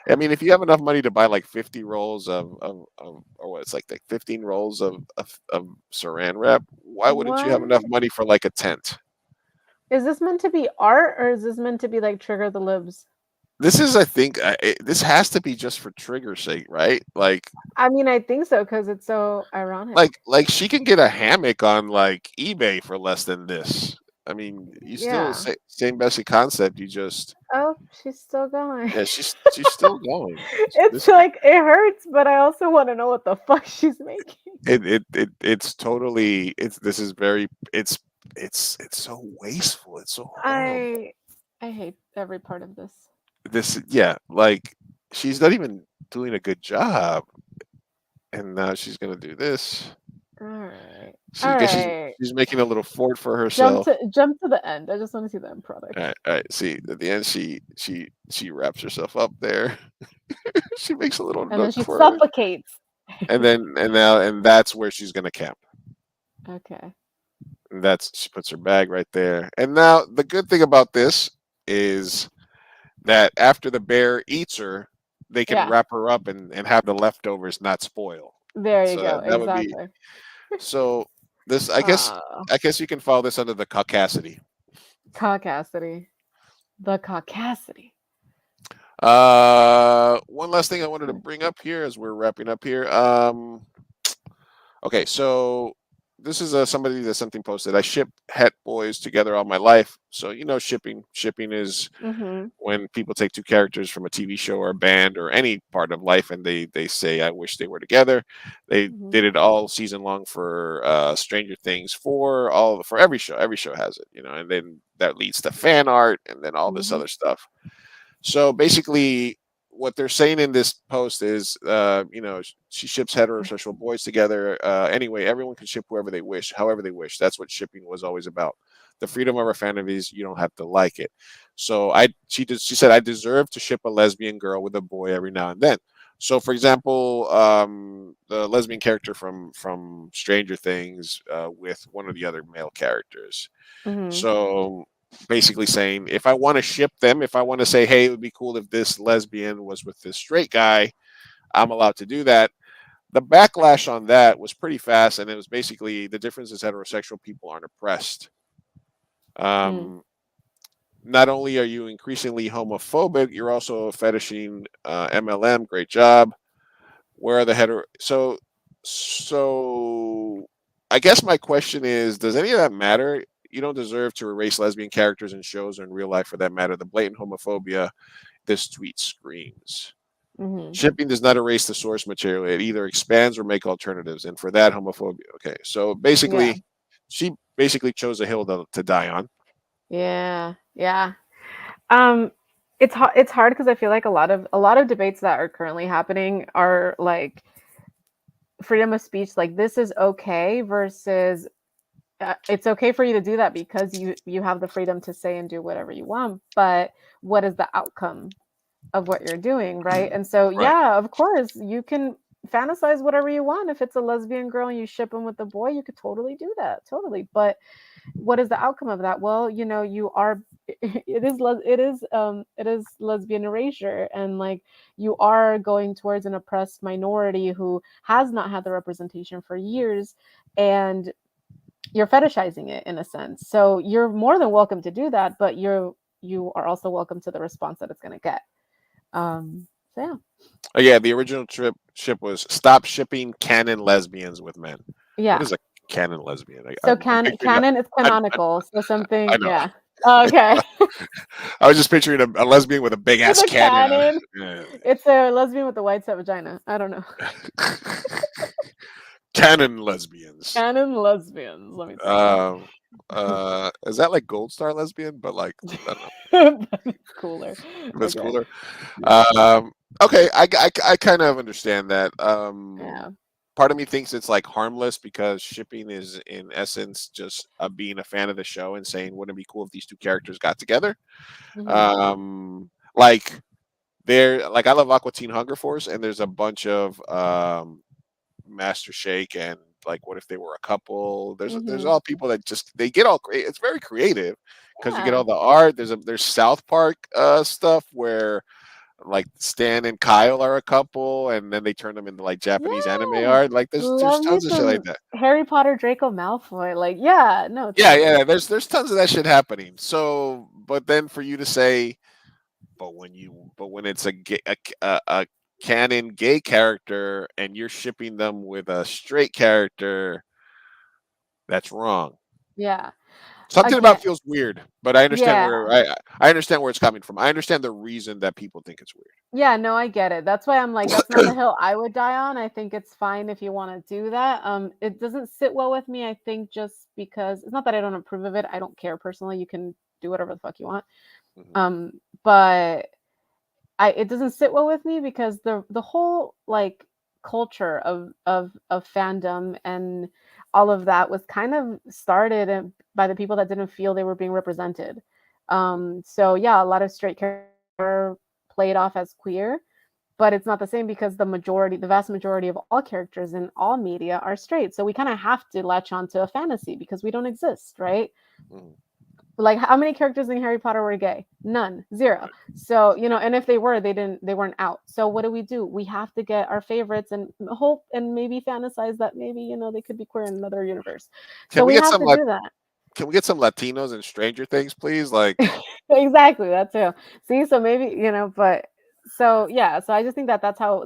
I mean, if you have enough money to buy like 50 rolls of or what, it's like 15 rolls of saran wrap, why wouldn't you have What? enough money for like a tent? Is this meant to be art or is this meant to be like trigger the libs? This is, I think, this has to be just for trigger's sake, right? I mean, I think so because it's so ironic. Like she can get a hammock on like eBay for less than this. I mean, you still Yeah. same basic concept. You just Oh, she's still going. yeah, she's still going. It's This like it hurts, but I also want to know what the fuck she's making. it's totally this is very it's so wasteful. It's so horrible. I I hate every part of this. This yeah, like she's not even doing a good job, and now she's gonna do this. All right. She All guess right. she's making a little fort for herself. Jump to the end. I just want to see the end All product. right, all right. See, at the end, she wraps herself up there. She makes a little And then nook she for her, suffocates. and that's where she's gonna camp. Okay. And that's she puts her bag right there. And now the good thing about this is that after the bear eats her, they can Yeah. wrap her up and have the leftovers not spoil. There you So go. that would be Exactly. so. This Uh, I guess you can follow this under the caucasity. caucasity. The caucasity. One last thing I wanted to bring up here as we're wrapping up here. Okay, so this is somebody that something posted. I ship het boys together all my life. So you know, shipping. Shipping is Mm-hmm. when people take two characters from a TV show or a band or any part of life, and they say, "I wish they were together." They Mm-hmm. did it all season long for Stranger Things for every show. Every show has it, you know, and then that leads to fan art and then all this Mm-hmm. other stuff. So basically, what they're saying in this post is, you know, she ships heterosexual boys together. Anyway, everyone can ship whoever they wish, however they wish. That's what shipping was always about. The freedom of our fantasies. You don't have to like it. So she said I deserve to ship a lesbian girl with a boy every now and then. So, for example, the lesbian character from Stranger Things with one of the other male characters. Mm-hmm. So basically saying if I want to ship them, if I want to say, hey, it would be cool if this lesbian was with this straight guy, I'm allowed to do that. The backlash on that was pretty fast, and it was basically the difference is heterosexual people aren't oppressed. Mm. Um, Not only are you increasingly homophobic, you're also fetishing MLM. Great job. Where are the hetero? So I guess my question is, does any of that matter? You don't deserve to erase lesbian characters in shows or in real life for that matter. The blatant homophobia this tweet screams. Mm-hmm. Shipping does not erase the source material. It either expands or make alternatives. And for that, homophobia. Okay. So Yeah. basically, she basically chose a hill to die on. Yeah. Yeah. Um, it's hard because I feel like a lot of debates that are currently happening are like freedom of speech, like this is okay versus it's okay for you to do that because you have the freedom to say and do whatever you want, but what is the outcome of what you're doing, right? And so Right. yeah, of course you can fantasize whatever you want. If it's a lesbian girl and you ship him with a boy, you could totally do that, totally. But what is the outcome of that? Well, you are it is lesbian erasure, and like you are going towards an oppressed minority who has not had the representation for years, and you're fetishizing it in a sense. So you're more than welcome to do that, but you are also welcome to the response that it's going to get. So yeah. Yeah, the original ship was stop shipping canon lesbians with men. What Yeah. is a canon lesbian? So I'm picturing canon is I, canonical. So I something, know. yeah. Okay. I was just picturing a lesbian with a big With ass a cannon. cannon. Yeah. It's a lesbian with a wide set vagina. I don't know. Canon lesbians. Canon lesbians, let me tell Is that like Gold Star lesbian? But like, I don't know. you. But it's cooler. That's Okay. cooler. Yeah. Okay, I kind of understand that. Yeah. Part of me thinks it's like harmless because shipping is in essence just being a fan of the show and saying, wouldn't it be cool if these two characters got together? Hmm. Like like I love Aqua Teen Hunger Force, and there's a bunch of Master Shake and like what if they were a couple? There's Hmm. all people that just they get all great. It's very creative because you get Yeah. all the art. There's South Park stuff where like Stan and Kyle are a couple, and then they turn them into like Japanese anime Yeah. art. Like there's Love me tons of shit like some that. Harry Potter Draco Malfoy. Like, yeah, no, Yeah, totally. yeah. There's tons of that shit happening. So, but then for you to say, but when it's a canon gay character and you're shipping them with a straight character, that's wrong. Yeah. Something again, about feels weird, but I understand yeah. where I understand where it's coming from. I understand the reason that people think it's weird. Yeah, no, I get it. That's why I'm like, that's not the hill I would die on. I think it's fine if you want to do that. It doesn't sit well with me. I think just because it's not that I don't approve of it. I don't care personally. You can do whatever the fuck you want. Mhm. But it doesn't sit well with me because the whole like culture of fandom and all of that was kind of started by the people that didn't feel they were being represented. So yeah, a lot of straight characters are played off as queer, but it's not the same because the vast majority of all characters in all media are straight. So we kind of have to latch onto a fantasy because we don't exist, right? Mhm. Like how many characters in Harry Potter were gay? None, zero. So and if they were, they weren't out. So what do? We have to get our favorites and hope and maybe fantasize that maybe they could be queer in another universe. Can So we we get have some to like do that. can we get some Latinos in Stranger Things, please? Like, Exactly, that too. See, so maybe but so yeah, so I just think that that's how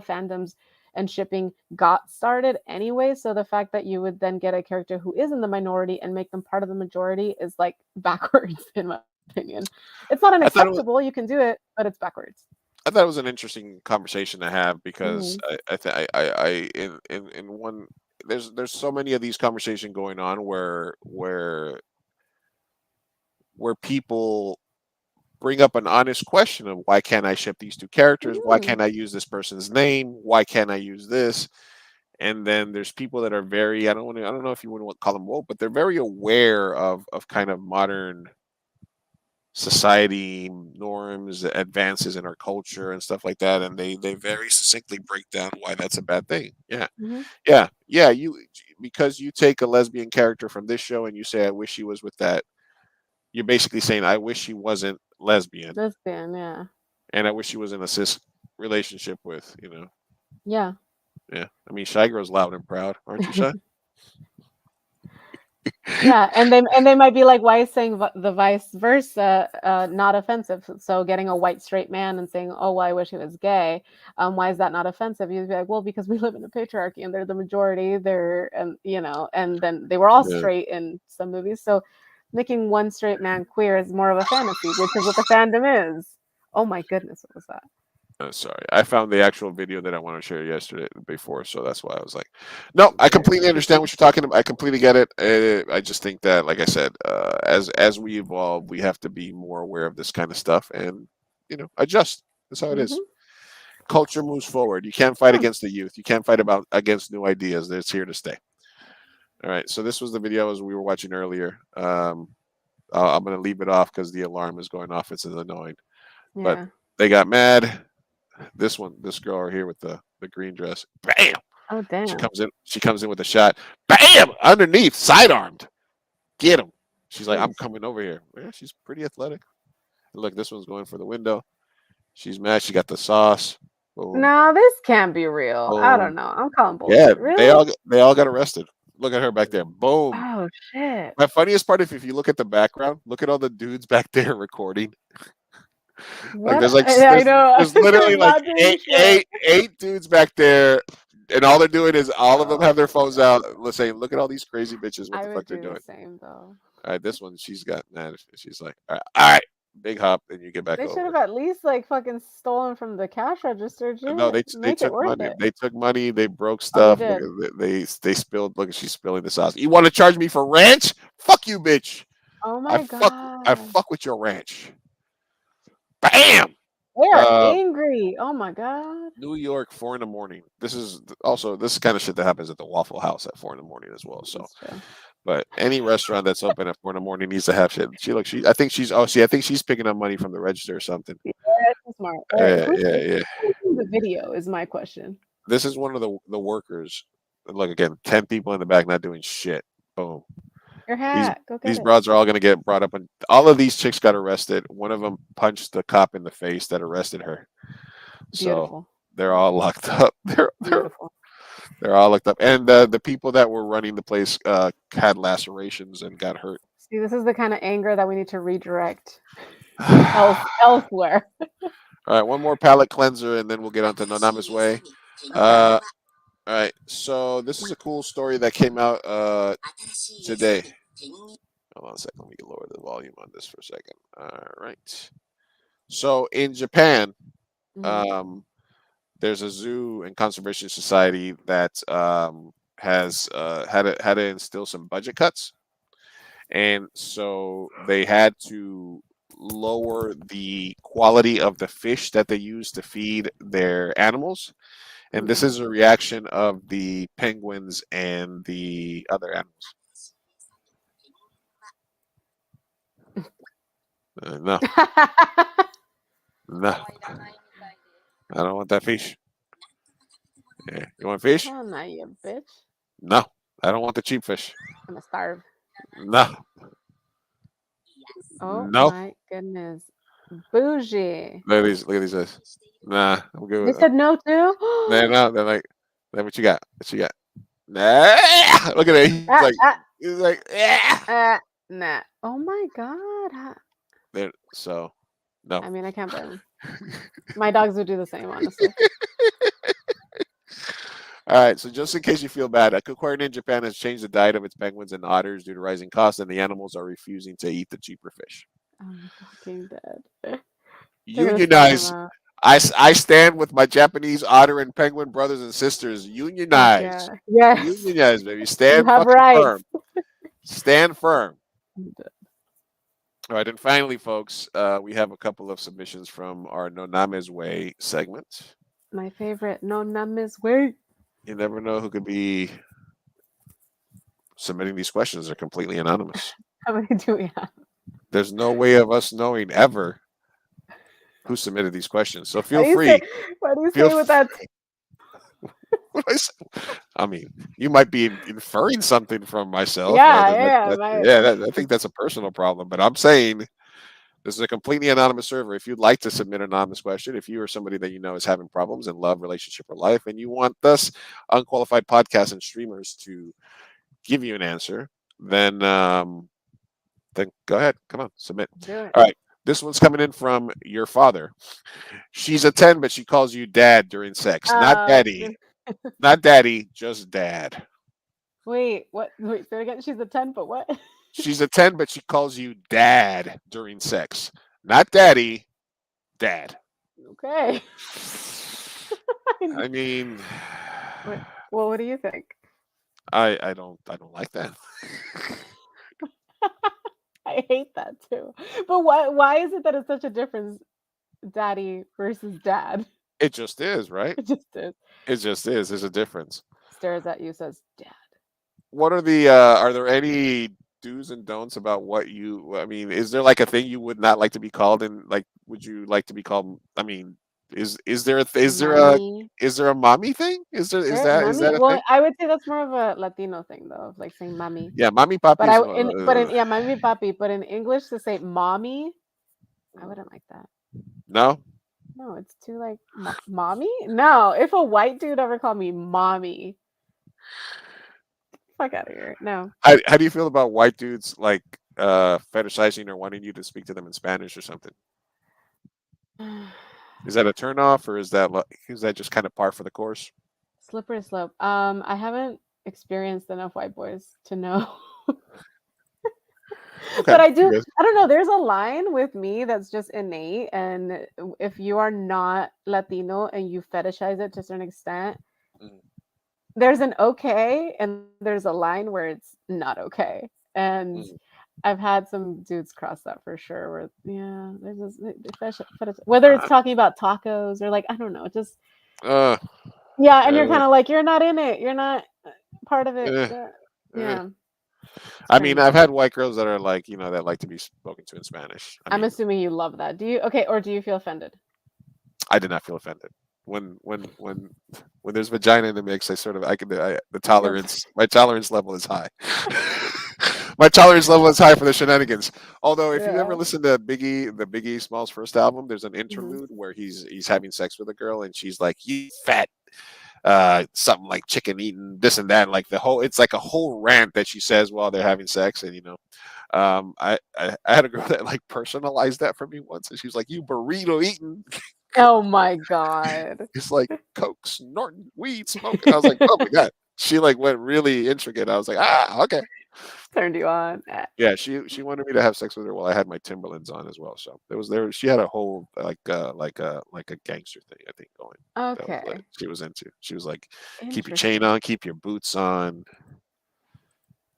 fandoms and shipping got started anyway. So the fact that you would then get a character who is in the minority and make them part of the majority is like backwards in my opinion. It's not I thought it was unacceptable. You can do it, but it's backwards. I thought it was an interesting conversation to have because Hmm. I in one there's so many of these conversations going on where people bring up an honest question of why can't I ship these two characters? Why Hmm. can't I use this person's name? Why can't I use this? And then there's people that are very I don't know if you would want to call them woke, but they're very aware of kind of modern society norms, advances in our culture and stuff like that, and they very succinctly break down why that's a bad thing. Yeah, Hmm. yeah. Because you take a lesbian character from this show and you say I wish she was with that. You're basically saying I wish she wasn't lesbian, Lesbian, yeah, and I wish she was in a cis relationship with yeah. Yeah, I mean Shy Girl's loud and proud, aren't you, Shy? Yeah, and they might be like, why is saying the vice versa not offensive? So getting a white straight man and saying, oh, well, I wish he was gay. Why is that not offensive? You'd be like, well, because we live in a patriarchy and they're the majority. And then they were all Yeah. straight in some movies. So making one straight man queer is more of a fantasy, which is what the fandom is. Oh my goodness, what was that? Sorry, I found the actual video that I want to share yesterday before, so that's why I was like, no, I Yeah, completely understand what you're talking about. I completely get it. I just think that, like I said, as we evolve, we have to be more aware of this kind of stuff and adjust. That's how it is. hmm, Culture moves forward. You can't fight yeah, against the youth. You can't fight about against new ideas. It's here to stay. All right. So this was the video as we were watching earlier. I'm gonna leave it off because the alarm is going off. It's annoying, but yeah. they got mad. This girl right here with the green dress, bam. Oh She damn, comes in. She comes in with a shot, bam, underneath, sidearmed. Get him. She's like, I'm jeez. coming over here. Yeah, she's pretty athletic. Look, this one's going for the window. She's mad. She got the sauce. Boom, No, this can't be real. I don't boom. know. I'm calling Yeah, bullshit. Really? they all got arrested. Look at her back there. Boom. Oh shit. My funniest part, if you look at the background, look at all the dudes back there recording. Like What? there's like I know. there's literally They're like not doing shit. eight dudes back there, and all they're doing is all of them Oh have their my phones god. out. Let's say, look at all these crazy bitches. What I the fuck would they're do the doing? same though. All right, this one she's got mad. She's like, all right, big hop, and you get back They should over. have at least like fucking stolen from the cash register. No, Shit. they Make it took worth money. it. They took money. They broke Oh, they stuff. Look did. at they spilled. Look, she's spilling the sauce. You want to charge me for ranch? Fuck you, bitch. Oh I my fuck I god. fuck with your ranch. Bam. They are Uh, angry. Oh my god. New York, 4 in the morning. This is kind of shit that happens at the Waffle House at 4 in the morning as well. So, That's true. but any restaurant that's open at 4 in the morning needs to have shit. I think she's. Oh, see, I think she's picking up money from the register or something. Yeah, that's smart. All right. Yeah. Who's in the video is my question. This is one of the workers. Look again, 10 people in the back not doing shit. Boom. Your These hat. Go get these it. broads are all gonna get brought up, and all of these chicks got arrested. One of them punched the cop in the face that arrested her. So Beautiful. they're all locked up. Beautiful. They're all locked up, and the people that were running the place had lacerations and got hurt. See, this is the kind of anger that we need to redirect All elsewhere. right, one more palate cleanser, and then we'll get on to Nonama's Way. Okay. All right, so this is a cool story that came out today. Hold on a second. Let me lower the volume on this for a second. All right. So in Japan, Mhm. there's a zoo and conservation society that has had to instill some budget cuts, and so they had to lower the quality of the fish that they use to feed their animals. And this Mm. is a reaction of the penguins and the other animals. No, no, I don't want that fish. Yeah. You want fish? Oh, no, you bitch. No, I don't want the cheap fish. I'm gonna starve. No, Oh no. my goodness. Bougie. Look at these guys. Nah, I'm good They with. said no too? They're not. They're like, what you got? What you got? Nah. Look at it. Ah, ah, He's like, yeah. nah. Oh my God. So, no. I mean, I can't blame them. My dogs would do the same, honestly. All right. So, just in case you feel bad, a aquarium in Japan has changed the diet of its penguins and otters due to rising costs, and the animals are refusing to eat the cheaper fish. I'm fucking dead. They're gonna starve them Unionize. out. I stand with my Japanese otter and penguin brothers and sisters. Fuck Unionize. yeah. Yes. Unionize, baby. You Stand have fucking rights. firm. Stand firm. I'm dead. All right, and finally, folks, we have a couple of submissions from our No Names Way segment. My favorite. No names. Wait. You never know who could be submitting these questions. They're completely anonymous. How many do we have? There's no way of us knowing ever who submitted these questions. So Why feel do you free. say, why do you Feel say with that? What do I say? I mean, you might be inferring something from myself. Yeah. I think that's a personal problem. But I'm saying this is a completely anonymous server. If you'd like to submit an anonymous question, if you or somebody that you know is having problems in love, relationship, or life, and you want us, unqualified podcasts and streamers, to give you an answer, then go ahead. Come on, submit. Do it. All right. This one's coming in from your father. She's a 10, but she calls you dad during sex. Not daddy. Not daddy, just dad. Wait, what? Wait, say it again. She's a 10, but what? She's a 10, but she calls you dad during sex. Not daddy, dad. Okay. I mean, Well, what do you think? I don't like that. I hate that too. But why is it that it's such a difference, daddy versus dad? It just is, right? It just is. It just is. There's a difference. Stares at you, says dad. What are the are there any do's and don'ts about what you, I mean, is there like a thing you would not like to be called, and like would you like to be called, I mean, is there Mommy. is there a mommy thing? Is Mommy. that a Well, thing? I would say that's more of a Latino thing, though, of like saying mommy. Yeah, mommy papi But is yeah, mommy papi. But in English, to say mommy, I wouldn't like that. no? No, it's too like mommy. No, if a white dude ever called me mommy, fuck out of here. No. How do you feel about white dudes like fetishizing or wanting you to speak to them in Spanish or something? Is that a turnoff, or is that just kind of par for the course? Slippery slope. I haven't experienced enough white boys to know. Okay. But I do. I don't know. There's a line with me that's just innate, and if you are not Latino and you fetishize it to a certain extent, Mhm. there's an okay, and there's a line where it's not okay. And Mhm. I've had some dudes cross that for sure. Where there's this whether it's talking about tacos or like I don't know, just Uh, and you're uh, kind of like you're not in it, you're not part of it. uh, uh. Yeah. I mean, I've had white girls that are like, that like to be spoken to in Spanish. I I'm mean, assuming you love that. Do you? Okay, or do you feel offended? I did not feel offended when there's vagina in the mix. The tolerance, my tolerance level is high. My tolerance level is high for the shenanigans. Although, if you ever Yeah. listen to the Biggie Smalls' first album, there's an Mhm. interlude where he's having sex with a girl, and she's like, "You fat." Something like chicken eating this and that, like it's like a whole rant that she says while they're having sex. And I had a girl that like personalized that for me once, and she was like, "You burrito eating." Oh my god. It's like coke snorting, weed smoking. I was like, "Oh my god." She like went really intricate. I was like, okay. Turned you on. Yeah, she wanted me to have sex with her while I had my Timberlands on as well. So there. She had a whole like a gangster thing I think going. That was what Okay. she was into. She was like, keep your chain Interesting. on, keep your boots on,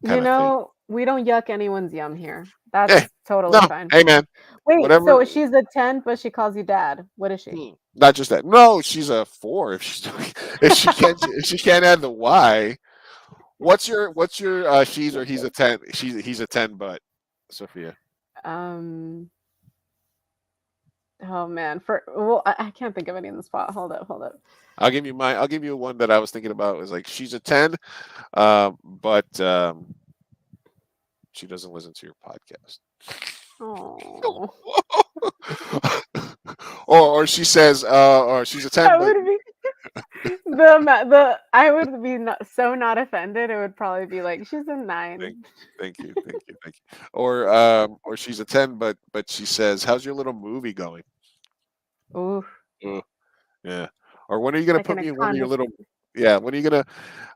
You kind of thing. know, we don't yuck anyone's yum here. Hey, That's totally no, fine. hey man, Wait, so whatever. she's a 10, but she calls you dad. What is she? Not just that. No, she's a 4 if she's if she can't add the Y. What's your she's or he's a 10? He's a 10, but Sophia. Um, oh man, I can't think of any in the spot. Hold up, hold up. I'll give you one that I was thinking about. It was like she's a 10, but she doesn't listen to your podcast. Oh, or she says, or she's a 10, that but would be the I would be not offended. It would probably be like she's a thank, 9. thank you. Or she's a 10, but she says, "How's your little movie going?" Ooh, Ugh, yeah. Or when are you gonna like in put a me in one of your little? condescending. Yeah, when are you gonna?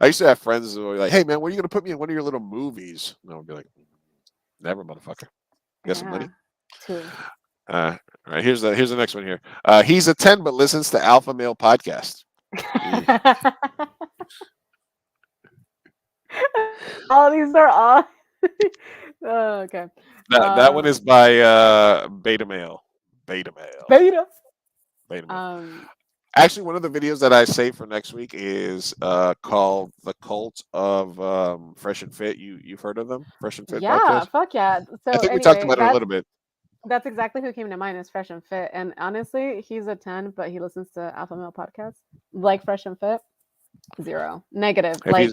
I used to have friends who were like, "Hey man, when are you gonna put me in one of your little movies?" And I would be like, "Never, motherfucker. Got some Yeah, money." 2. All right. Here's the next one here. He's a 10, but listens to Alpha Male podcast. Eh. All these are all. Oh, okay. That one is Um, by Beta Male. Beta Male. beta. Beta Male. Um, Actually, one of the videos that I saved for next week is called "The Cult of Fresh and Fit." You've heard of them? Fresh and Fit yeah, podcast. fuck yeah. I So think we talked anyway, about it a little bit. that's exactly who came to mind is Fresh and Fit. And honestly, he's a 10, but he listens to Alpha Male podcast. Like Fresh and Fit, 0. Negative. If he's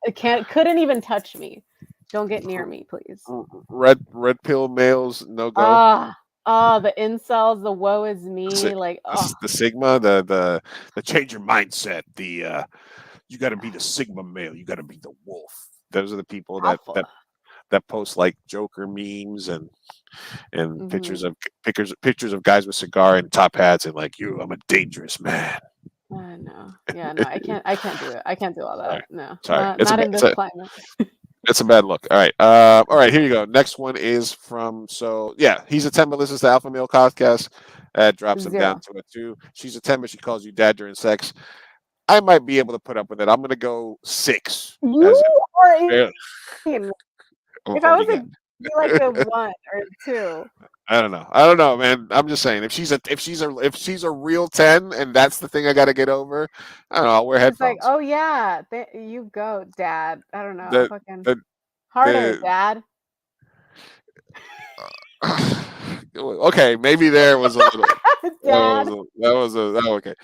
Like it couldn't even touch me. Don't get near me, please. red pill males, no go. The incels, the woe is me, like The Sigma, the change your mindset. You got to be the Sigma male. You got to be the wolf. Those are the people that alpha. that post like Joker memes and Hmm. pictures of guys with cigar and top hats and like you. I'm a dangerous man. I know. Yeah, no, I can't do it. I can't do all Sorry, that. No. sorry. Not in this climate. It's a bad look. All right. All right. Here you go. Next one is from. So yeah, he's a 10 but listens to Alpha Male podcast. Drops him down 0. to a 2. She's a 10 but she calls you dad during sex. I might be able to put up with it. I'm gonna go 6 as You are barely insane. If I was holding a it. be like a 1 or 2. I don't know. I don't know, man. I'm just saying if she's a real 10 and that's the thing I got to get over, I don't know. I'll wear It's like, headphones. oh yeah, you go, dad. I don't know, The fucking the harder, the dad. okay, maybe there was a little. Dad. Okay.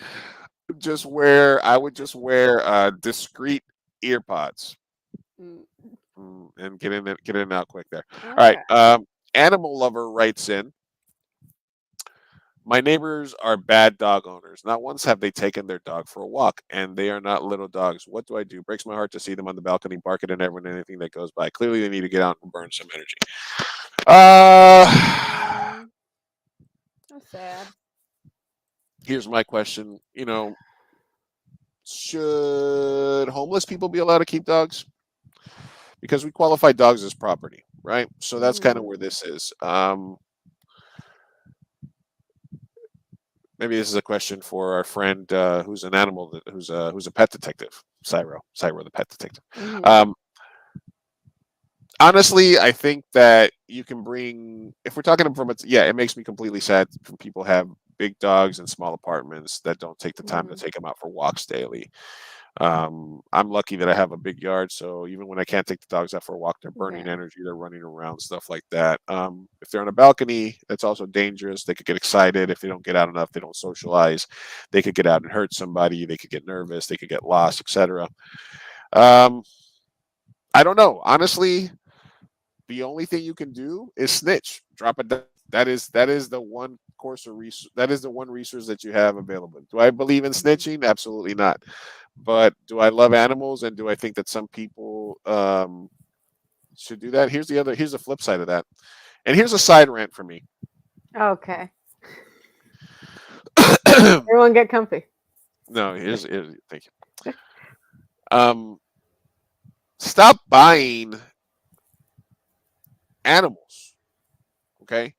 I would just wear discreet ear pods Mm, and get in and out quick there. All right. okay. Animal lover writes in. My neighbors are bad dog owners. Not once have they taken their dog for a walk, and they are not little dogs. What do I do? Breaks my heart to see them on the balcony barking at everyone and anything that goes by. Clearly, they need to get out and burn some energy. Mm, that's sad. Here's my question. Should homeless people be allowed to keep dogs? Because we qualify dogs as property, right? So that's kind of where Mm, this is. Maybe this is a question for our friend who's an animal, who's a pet detective, Cyro, the pet detective. mhm. Um, Honestly, I think that you can bring, if we're talking from it makes me completely sad when people have big dogs in small apartments that don't take the time to Mhm. take them out for walks daily. I'm lucky that I have a big yard, so even when I can't take the dogs out for a walk, they're burning Yeah. energy, they're running around, stuff like that. If they're on a balcony, that's also dangerous. They could get excited if they don't get out enough, they don't socialize. They could get out and hurt somebody, they could get nervous, they could get lost, etc. Um, I don't know. Honestly, the only thing you can do is snitch. Drop a. That is the one course or resource. That is the one resource that you have available. Do I believe in Mhm. snitching? Absolutely not. But do I love animals, and do I think that some people should do that? Here's the flip side of that, and here's a side rant for me. Okay. Everyone get comfy. No, thank you. Stop buying animals. Okay.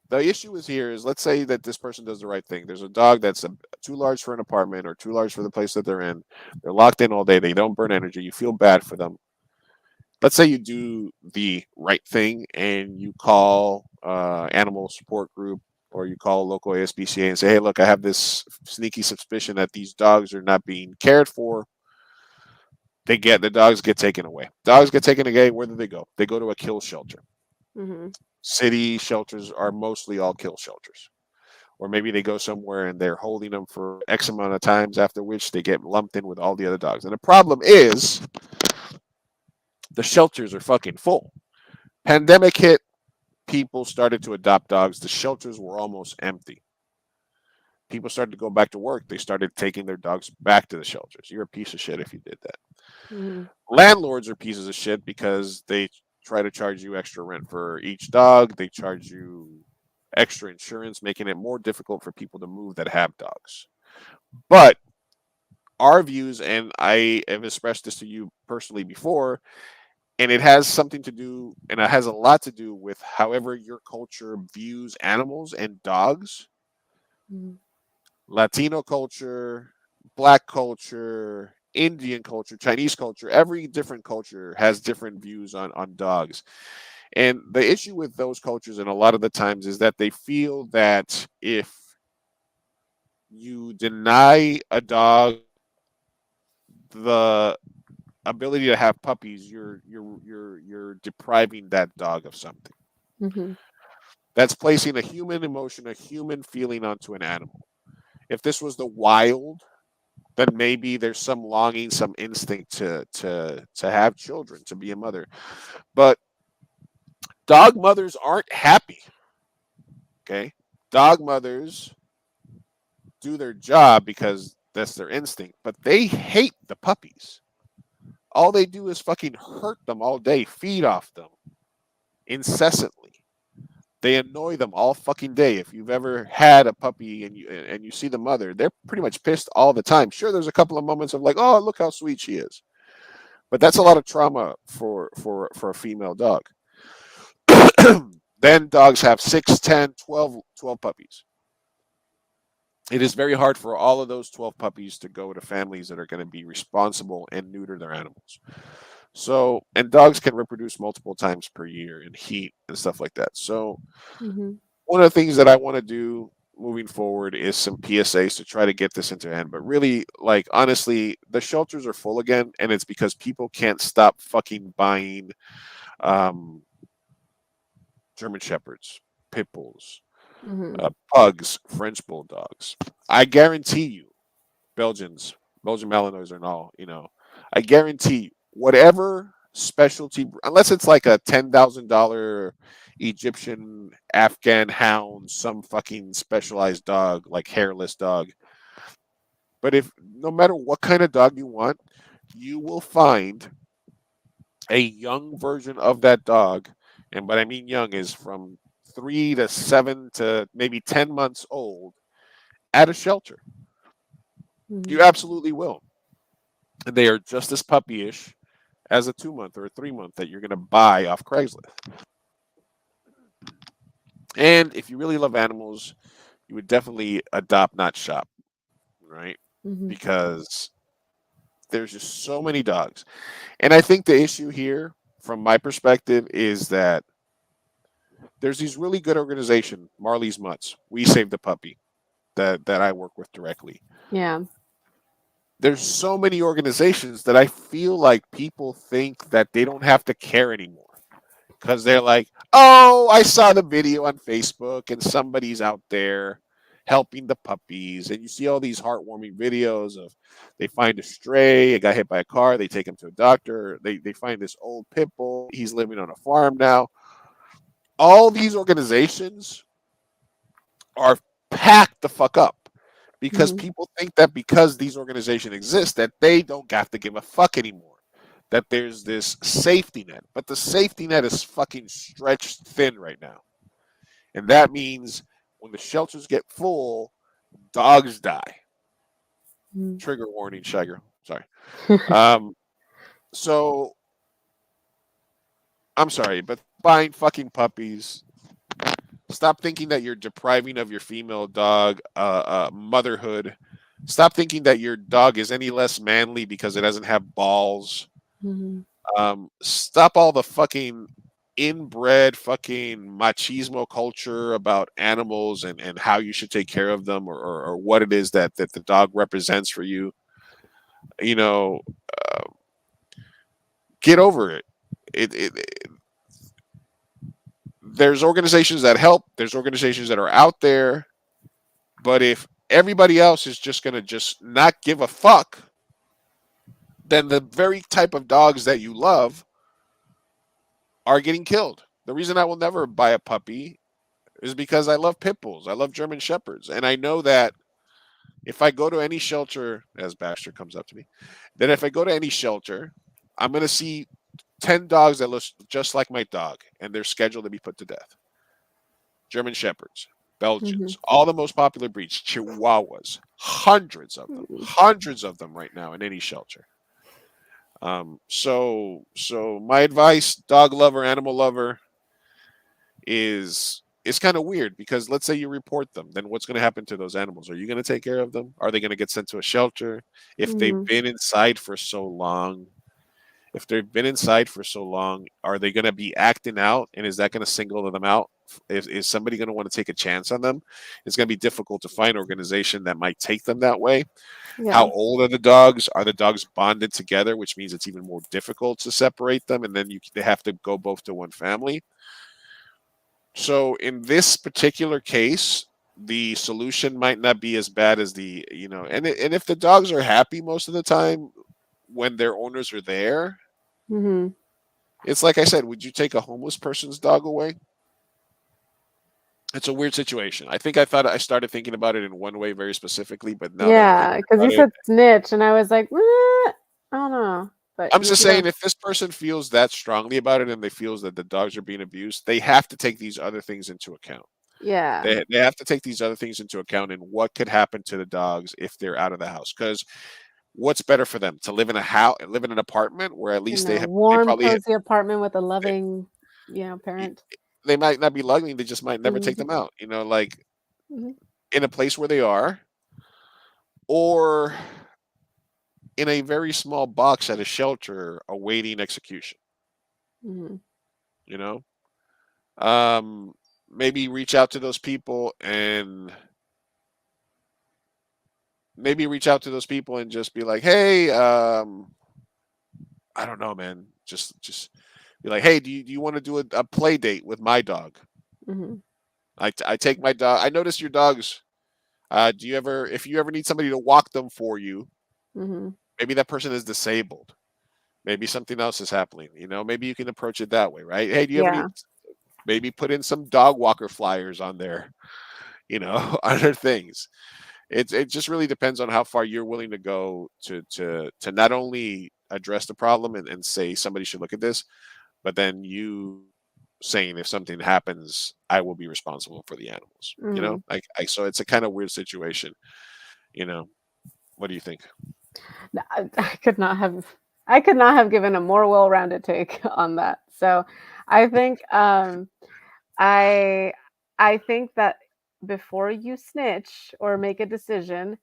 The issue is here is let's say that this person does the right thing. There's a dog that's too large for an apartment or too large for the place that they're in. They're locked in all day. They don't burn energy. You feel bad for them. Let's say you do the right thing and you call animal support group or you call local ASPCA and say, hey, look, I have this sneaky suspicion that these dogs are not being cared for. The dogs get taken away. Dogs get taken away. Where do they go? They go to a kill shelter. Mm-hmm. City shelters are mostly all kill shelters. Or maybe they go somewhere and they're holding them for X amount of times, after which they get lumped in with all the other dogs. And the problem is the shelters are fucking full. Pandemic hit, people started to adopt dogs. The shelters were almost empty. People started to go back to work. They started taking their dogs back to the shelters. You're a piece of shit if you did that. Mm-hmm. Landlords are pieces of shit because they try to charge you extra rent for each dog. They charge you extra insurance, making it more difficult for people to move that have dogs. But our views, and I have expressed this to you personally before, and it has something to do, and it has a lot to do with however your culture views animals and dogs. Mm-hmm. Latino culture, black culture, Indian culture, Chinese culture, every different culture has different views on dogs. And the issue with those cultures, and a lot of the times, is that they feel that if you deny a dog the ability to have puppies, you're depriving that dog of something. Mm-hmm. That's placing a human emotion, a human feeling onto an animal. If this was the wild, then maybe there's some longing, some instinct to have children, to be a mother. But dog mothers aren't happy. Okay, dog mothers do their job because that's their instinct, but they hate the puppies. All they do is fucking hurt them all day, feed off them incessantly. They annoy them all fucking day. If you've ever had a puppy and you see the mother, they're pretty much pissed all the time. Sure, there's a couple of moments of like, oh, look how sweet she is, but that's a lot of trauma for a female dog. Then dogs have 6, 10, 12 puppies. It is very hard for all of those 12 puppies to go to families that are going to be responsible and neuter their animals. So, and dogs can reproduce multiple times per year in heat and stuff like that. So, Mm-hmm. one of the things that I want to do moving forward is some PSAs to try to get this into hand. But really, like, honestly, the shelters are full again, and it's because people can't stop fucking buying um, German Shepherds, Pit Bulls, Mm-hmm. pugs, French Bulldogs. I guarantee you, Belgians, Belgian Malinois and all, I guarantee you, whatever specialty, unless it's like a $10,000 Egyptian Afghan hound, some fucking specialized dog, like hairless dog. But if no matter what kind of dog you want, you will find a young version of that dog. And what I mean young is from 3 to 7 to maybe 10 months old at a shelter. Mm-hmm. You absolutely will. And they are just as puppyish as a 2 month or a 3 month that you're going to buy off Craigslist. And if you really love animals, you would definitely adopt, not shop, right? Mm-hmm. Because there's just so many dogs. And I think the issue here, from my perspective, is that there's these really good organizations, Marley's Mutts, We Save the Puppy, that I work with directly. Yeah. There's so many organizations that I feel like people think that they don't have to care anymore because they're like, oh, I saw the video on Facebook and somebody's out there helping the puppies. And you see all these heartwarming videos of they find a stray, a guy hit by a car, they take him to a doctor, they find this old pit bull, he's living on a farm now. All these organizations are packed the fuck up because Mm-hmm. people think that because these organizations exist that they don't have to give a fuck anymore, that there's this safety net, but the safety net is fucking stretched thin right now, and that means when the shelters get full, dogs die. Trigger warning, Shiger. Sorry. Mm-hmm. um so I'm sorry, but buying fucking puppies. Stop thinking that you're depriving of your female dog motherhood. Stop thinking that your dog is any less manly because it doesn't have balls. Mhm. Stop all the fucking inbred fucking machismo culture about animals and how you should take care of them or what it is that the dog represents for you. You know, uh, get over it. It. There's organizations that help. There's organizations that are out there. But if everybody else is just gonna just not give a fuck, then the very type of dogs that you love are getting killed. The reason I will never buy a puppy is because I love pit bulls. I love German shepherds, and I know that if I go to any shelter, as Baxter comes up to me, then if I go to any shelter, I'm gonna see 10 dogs that look just like my dog, and they're scheduled to be put to death. German shepherds, Mhm. Belgians, all the most popular breeds, Chihuahuas, hundreds of them right now in any shelter. So my advice, dog lover, animal lover, is it's kind of weird because let's say you report them, then what's going to happen to those animals? Are you going to take care of them? Are they going to get sent to a shelter? If they've Mhm. been inside for so long, if they've been inside for so long, are they going to be acting out? And is that going to single them out? Is somebody going to want to take a chance on them? It's going to be difficult to find an organization that might take them that way. How Yeah. old are the dogs? Are the dogs bonded together, which means it's even more difficult to separate them, and then they have to go both to one family. So in this particular case, the solution might not be as bad as and if the dogs are happy most of the time when their owners are there, Mhm. it's like I said, would you take a homeless person's dog away? It's a weird situation. I think I started thinking about it in one way very specifically, but now that I'm Yeah, thinking because you about it, said snitch, and I was like, I don't know, but I'm you just you know, saying if this person feels that strongly about it and they feels that the dogs are being abused, they have to take these other things into account. yeah, They have to take these other things into account and what could happen to the dogs if they're out of the house. Because what's better for them to live in a house, live in an apartment where at least in they a have, they warm, probably cozy apartment with a they, loving, parent. they might not be loving, they just might never take Mhm. them out. Like Mhm. in a place where they are, or in a very small box at a shelter awaiting execution. Mhm. You know, um, maybe reach out to those people and just be like, hey, I don't know, man. Just be like, hey, do you want to do a play date with my dog? Mhm. I take my dog. I notice your dogs. Do you ever, if you ever need somebody to walk them for you, Mhm. maybe that person is disabled. Maybe something else is happening. Maybe you can approach it that way, right? Hey, do you ever need, Yeah. maybe put in some dog walker flyers on there, other things. It just really depends on how far you're willing to go to not only address the problem and say somebody should look at this, but then you saying if something happens, I will be responsible for the animals. Mhm. So it's a kind of weird situation. You know, what do you think? I could not have given a more well-rounded take on that. So, I think I I think that before you snitch or make a decision,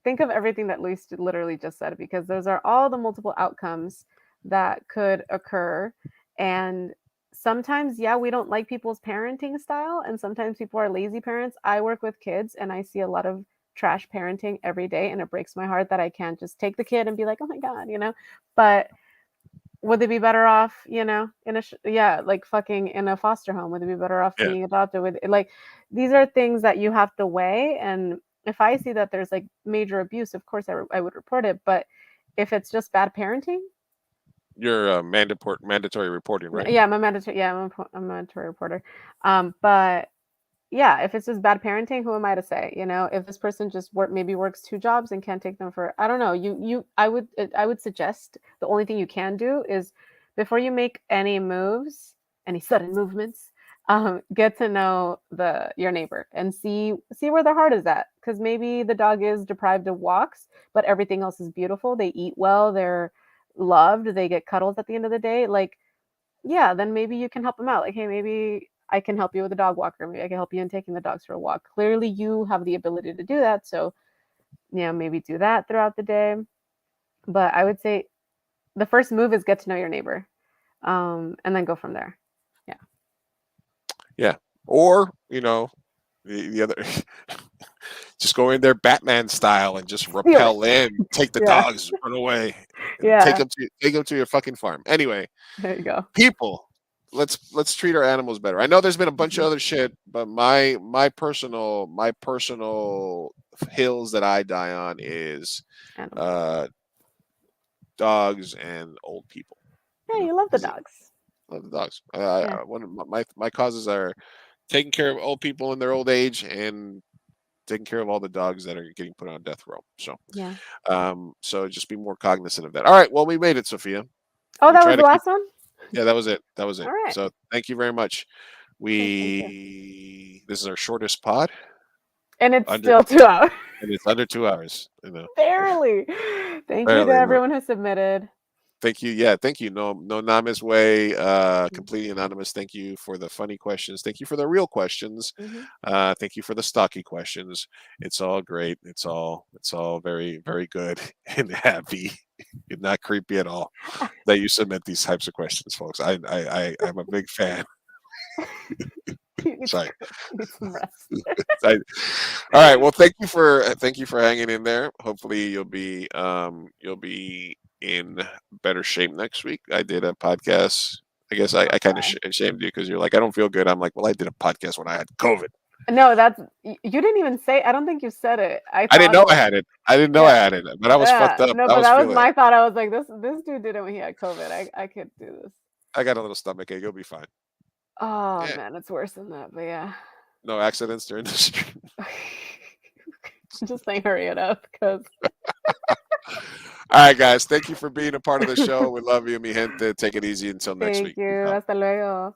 think of everything that Luis literally just said because those are all the multiple outcomes that could occur. And sometimes, yeah, we don't like people's parenting style, and sometimes people are lazy parents. I work with kids and I see a lot of trash parenting every day, and it breaks my heart that I can't just take the kid and be like, oh my God. But would they be better off, in like fucking in a foster home? Would they be better off Yeah, being adopted? With like, these are things that you have to weigh. And if I see that there's like major abuse, of course I would report it. But if it's just bad parenting, you're mandatory reporting, right? yeah, I'm a mandatory. Yeah, I'm a mandatory reporter. But yeah, if it's just bad parenting, who am I to say? If this person just maybe works two jobs and can't take them for, I don't know. I would suggest the only thing you can do is before you make any moves, any sudden movements, get to know your neighbor and see where their heart is at. Because maybe the dog is deprived of walks, but everything else is beautiful. They eat well. They're loved. They get cuddles at the end of the day. Like yeah, then maybe you can help them out. Like, hey, maybe I can help you with a dog walker. Maybe I can help you in taking the dogs for a walk. Clearly, you have the ability to do that. So, maybe do that throughout the day. But I would say the first move is get to know your neighbor, and then go from there. Yeah. Yeah. Or, the other, just go in there Batman style and just Steal it. rappel in, take the Yeah. dogs, run away, and take Yeah. them to your fucking farm. Anyway, There you go. people, let's treat our animals better. I know there's been a bunch of other shit, but my personal hills that I die on is Animals. dogs and old people. Yeah, you love the 'Cause dogs. I love the dogs. Yeah. One of my causes are taking care of old people in their old age and taking care of all the dogs that are getting put on death row. So, Yeah. so just be more cognizant of that. All right, well, we made it, Sophia. Oh, We that try was to the keep. last one? Yeah, that was it. That was All it. right. So, thank you very much. Okay, thank you. This is our shortest pod And it's under, still 2 hours. and it's under 2 hours. Barely. Thank you to Barely. everyone who submitted. Thank you. Yeah, thank you. No anonymous way. Completely anonymous. Thank you for the funny questions. Thank you for the real questions. Mhm. Thank you for the stocky questions. It's all great. It's all very, very good and happy and not creepy at all that you submit these types of questions, folks. I'm a big fan. You need Sorry. you need some rest. All right. Well, thank you for hanging in there. Hopefully, you'll be in better shape next week. I did a podcast. I guess I kind of Bye. shamed you because you're like, I don't feel good. I'm like, well, I did a podcast when I had COVID. No, you didn't even say. I don't think you said it. I I didn't thought know it I was. had it. I didn't know I Yeah. had it, but I was Yeah. fucked up. No, I but was that was feeling. my thought. I was like, this dude did it when he had COVID. I could do this. I got a little stomach ache. You'll be fine. Oh Yeah. man, it's worse than that. But yeah. No accidents during the stream. Just saying, hurry it up, because. All right, guys. Thank you for being a part of the show. We love you, mi gente. Take it easy until next Thank week. you. Ciao. Hasta luego.